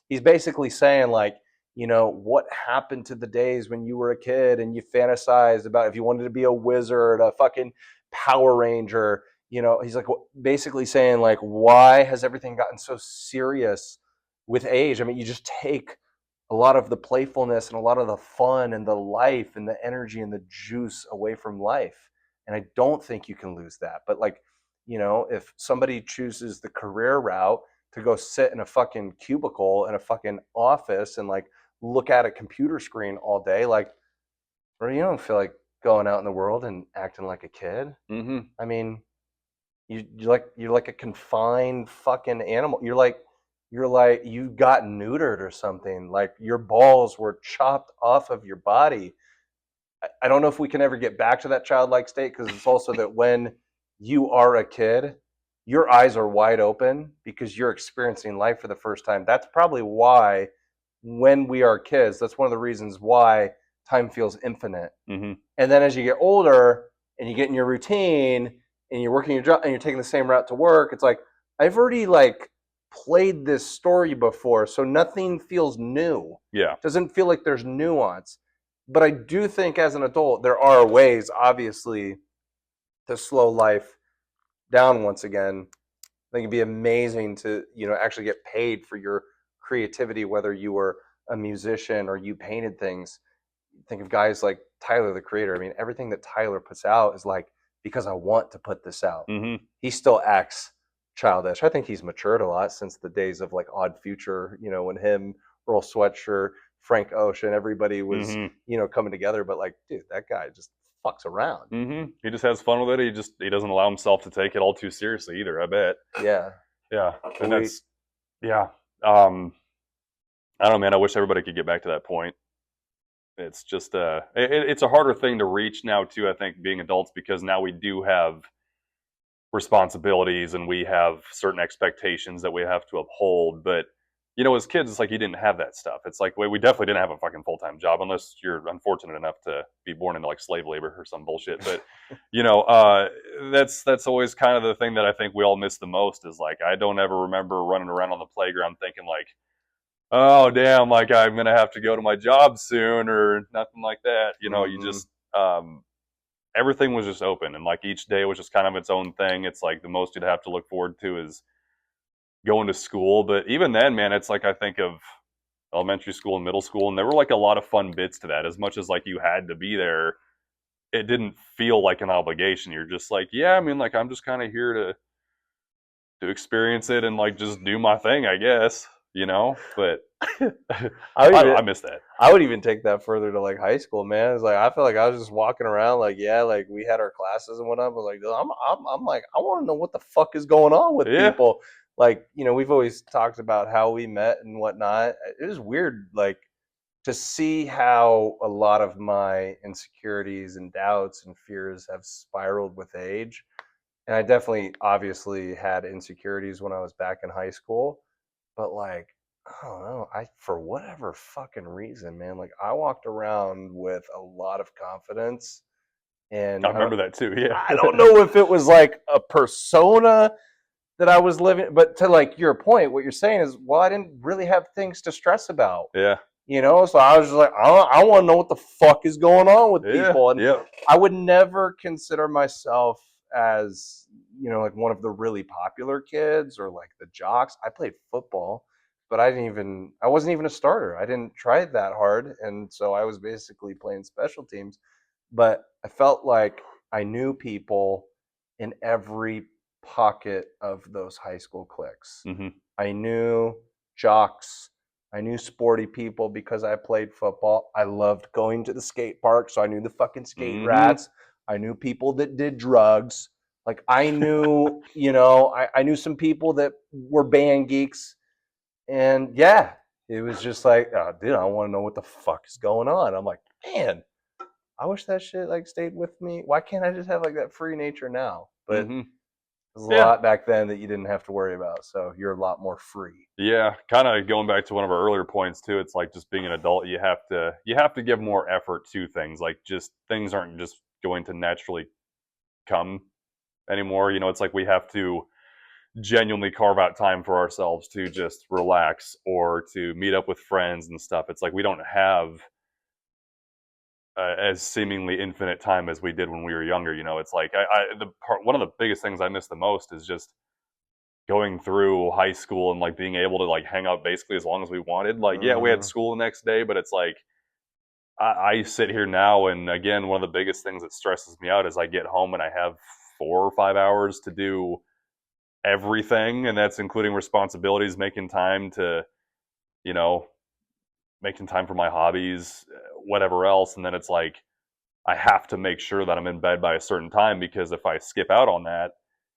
he's basically saying like, what happened to the days when you were a kid and you fantasized about if you wanted to be a wizard, a fucking Power Ranger. He's like basically saying like, why has everything gotten so serious with age? I mean, you just take a lot of the playfulness and a lot of the fun and the life and the energy and the juice away from life. And I don't think you can lose that. But like, if somebody chooses the career route to go sit in a fucking cubicle in a fucking office and like look at a computer screen all day, like, or you don't feel like going out in the world and acting like a kid. Mm-hmm. I mean, you're like a confined fucking animal. You're like you got neutered or something. Like your balls were chopped off of your body. I don't know if we can ever get back to that childlike state because it's also that when you are a kid, your eyes are wide open because you're experiencing life for the first time. That's probably why when we are kids, that's one of the reasons why time feels infinite. Mm-hmm. And then as you get older and you get in your routine and you're working your job and you're taking the same route to work, it's like I've already like played this story before, so nothing feels new. Yeah. It doesn't feel like there's nuance. But I do think as an adult there are ways obviously to slow life down once again. I think it'd be amazing to, actually get paid for your creativity, whether you were a musician or you painted things. Think of guys like Tyler the Creator. I mean, everything that Tyler puts out is like because I want to put this out. Mm-hmm. He still acts childish. I think he's matured a lot since the days of like Odd Future, when him, Earl Sweatshirt, Frank Ocean, everybody was, Mm-hmm. coming together. But like, dude, that guy just fucks around. Mm-hmm. He just has fun with it. He doesn't allow himself to take it all too seriously either, I bet. Yeah. Yeah. And We, that's yeah. Um I don't know, man. I wish everybody could get back to that point. It's just it's a harder thing to reach now too, I think, being adults, because now we do have responsibilities and we have certain expectations that we have to uphold. But as kids, it's like you didn't have that stuff. It's like we definitely didn't have a fucking full-time job unless you're unfortunate enough to be born into like slave labor or some bullshit. But that's always kind of the thing that I think we all miss the most, is like I don't ever remember running around on the playground thinking like, oh damn, like I'm gonna have to go to my job soon or nothing like that. You mm-hmm. just everything was just open, and like each day was just kind of its own thing. It's like the most you'd have to look forward to is going to school. But even then, man, it's like I think of elementary school and middle school, and there were like a lot of fun bits to that. As much as like you had to be there, it didn't feel like an obligation. You're just like, yeah, I mean, like I'm just kind of here to experience it and like just do my thing, I guess. But I would even I miss that. I would even take that further to like high school, man. It's like I feel like I was just walking around, like yeah, like we had our classes and whatnot, but like I'm like I want to know what the fuck is going on with Yeah. people. Like we've always talked about how we met and whatnot. It was weird, like to see how a lot of my insecurities and doubts and fears have spiraled with age. And I definitely, obviously, had insecurities when I was back in high school, but like I don't know. For whatever fucking reason, man, like I walked around with a lot of confidence, and I I don't, remember that too. I Yeah. don't know if it was like a persona that I was living, but to like your point, what you're saying is, well, I didn't really have things to stress about, Yeah. so I was just like, I want to know what the fuck is going on with Yeah. people, and Yep. I would never consider myself as like one of the really popular kids or like the jocks. I played football, but I wasn't even a starter. I didn't try that hard, and so I was basically playing special teams. But I felt like I knew people in every pocket of those high school cliques. Mm-hmm. I knew jocks. I knew sporty people because I played football. I loved going to the skate park, so I knew the fucking skate Mm-hmm. rats. I knew people that did drugs. Like I knew, I knew some people that were band geeks. And yeah, it was just like, oh, dude, I want to know what the fuck is going on. I'm like, man, I wish that shit like stayed with me. Why can't I just have like that free nature now? But Mm-hmm. There's a Yeah. lot back then that you didn't have to worry about, so you're a lot more free. Yeah, kind of going back to one of our earlier points too. It's like just being an adult, you have to give more effort to things. Like just things aren't just going to naturally come anymore. It's like we have to genuinely carve out time for ourselves to just relax or to meet up with friends and stuff. It's like we don't have as seemingly infinite time as we did when we were younger. It's like one of the biggest things I miss the most is just going through high school and like being able to like hang out basically as long as we wanted. Like, yeah, we had Mm-hmm. school the next day, but it's like I sit here now, and again, one of the biggest things that stresses me out is I get home and I have 4 or 5 hours to do everything, and that's including responsibilities, making time to, you know, making time for my hobbies, whatever else, and then it's like I have to make sure that I'm in bed by a certain time because if I skip out on that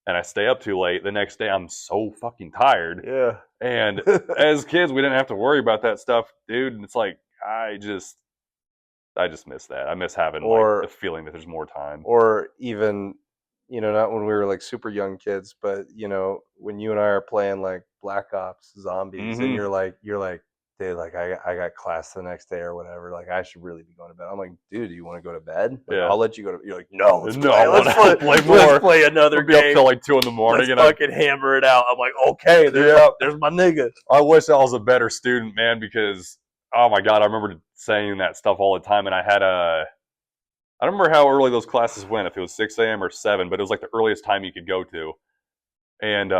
and I stay up too late, the next day I'm so fucking tired. Yeah. And as kids, we didn't have to worry about that stuff, dude. And it's like I just miss that. I miss having like the or feeling that there's more time. or even, not when we were like super young kids, but when you and I are playing like Black Ops Zombies, and Mm-hmm. you're like, dude, like I got class the next day or whatever, like I should really be going to bed. I'm like, dude, do you want to go to bed? Like, Yeah. I'll let you go to. You're like, no, No, I want let's to play, play let's more. play another We'll be up game. till like 2 in the morning, Let's and fucking hammer it out. I'm like, okay, there's my nigga. I wish I was a better student, man, because oh my god, I remember saying that stuff all the time, and I don't remember how early those classes went, if it was 6 a.m. or 7, but it was like the earliest time you could go to. And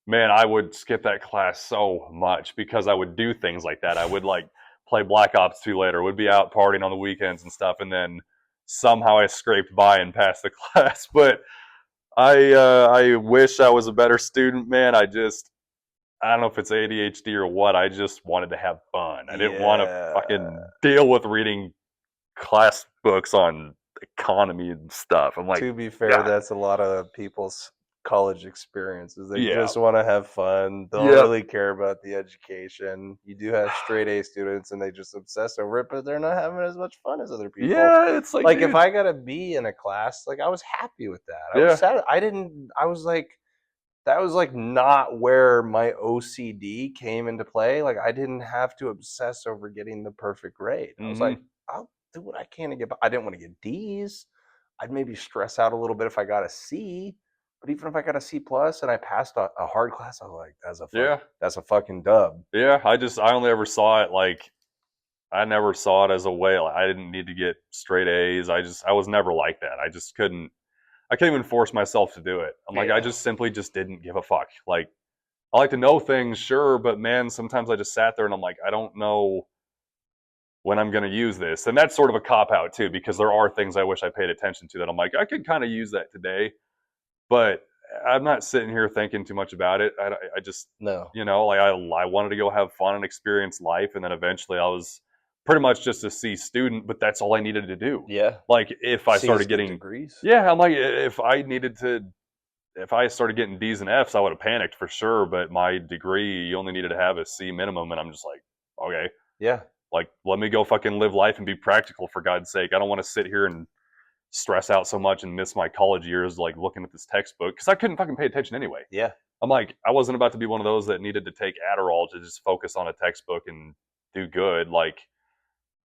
man, I would skip that class so much because I would do things like that. I would like play Black Ops 2 later, would be out partying on the weekends and stuff, and then somehow I scraped by and passed the class. But I wish I was a better student, man. I don't know if it's ADHD or what. I just wanted to have fun. I didn't want to Yeah. fucking deal with reading class books on economy and stuff. I'm like, To be fair, God, that's a lot of people's college experiences. They yeah, just want to have fun, don't yep, really care about the education. You do have straight A students and they just obsess over it, but they're not having as much fun as other people. yeah. It's like, Like if dude, I got a B in a class, like I was happy with that. I was yeah, sad. I was like, that was like not where my OCD came into play. Like I didn't have to obsess over getting the perfect grade. I was like, mm-hmm. I'll do what I can to get. I didn't want to get D's. I'd maybe stress out a little bit if I got a C. But even if I got a C plus and I passed a hard class, I was like, Yeah, that's a fucking dub. yeah. I only ever saw it like I never saw it as a way. Like, I didn't need to get straight A's. I was never like that. I just couldn't. I couldn't even force myself to do it. I'm like, I Yeah. just simply just didn't give a fuck. Like, I like to know things, sure, but man, sometimes I just sat there and I'm like, I don't know when I'm going to use this. And that's sort of a cop out too, because there are things I wish I paid attention to that I'm like, I could kind of use that today, but I'm not sitting here thinking too much about it. I just, No. like I wanted to go have fun and experience life. And then eventually I was pretty much just a C student, but that's all I needed to do. Yeah. Like if I C's started get getting, degrees. yeah, I'm like, if I started getting D's and F's, I would have panicked for sure. But my degree, you only needed to have a C minimum. And I'm just like, okay, Yeah. like, let me go fucking live life and be practical for God's sake. I don't want to sit here and stress out so much and miss my college years, like looking at this textbook because I couldn't fucking pay attention anyway. Yeah. I'm like, I wasn't about to be one of those that needed to take Adderall to just focus on a textbook and do good. Like,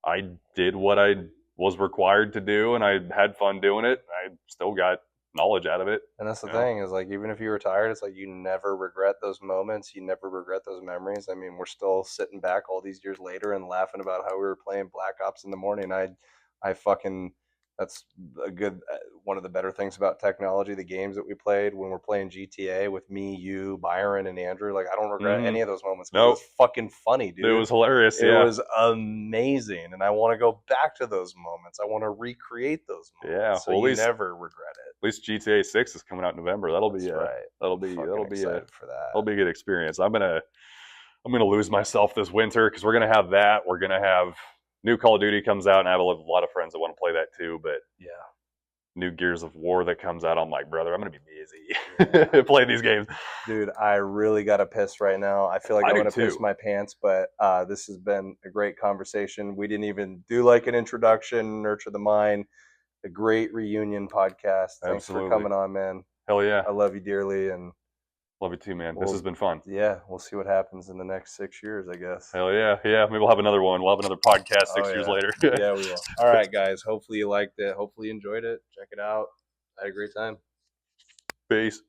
I did what I was required to do and I had fun doing it. I still got knowledge out of it. And that's the You know? thing is like even if you retire, it's like you never regret those moments. You never regret those memories. I mean, we're still sitting back all these years later and laughing about how we were playing Black Ops in the morning. I fucking that's a good one of the better things about technology. The games that we played when we're playing GTA with me, you, Byron, and Andrew. Like I don't regret Mm-hmm. any of those moments because it was Nope. fucking funny, It dude. was hilarious. It Yeah. was amazing, and I want to go back to those moments. I want to recreate those Yeah. moments, so Well, you never regret it. at least GTA 6 is coming out in November. That'll be That's right. that'll I'm be fucking that'll be a excited for that. that'll be a good experience. I'm gonna lose myself this winter because we're gonna have that. We're gonna have new Call of Duty comes out, and I have a lot of friends that want to play that too. But Yeah. new Gears of War that comes out, I'm like, brother, I'm gonna be Yeah. busy playing these games. Dude, I really got to piss right now. I feel like I I'm do going to piss too. my pants, but this has been a great conversation. We didn't even do like an introduction, nurture the mind, a great reunion podcast. Thanks for Absolutely. coming on, man. Hell yeah. I love you dearly, and Love you too, man. This we'll has been fun. we'll see what happens in the next 6 years, I guess. Hell yeah. Yeah. Maybe we'll have another one. We'll have another podcast Oh 6 years yeah, later. yeah, we will. All right, guys. Hopefully you liked it. Hopefully you enjoyed it. Check it out. I had a great time. Peace.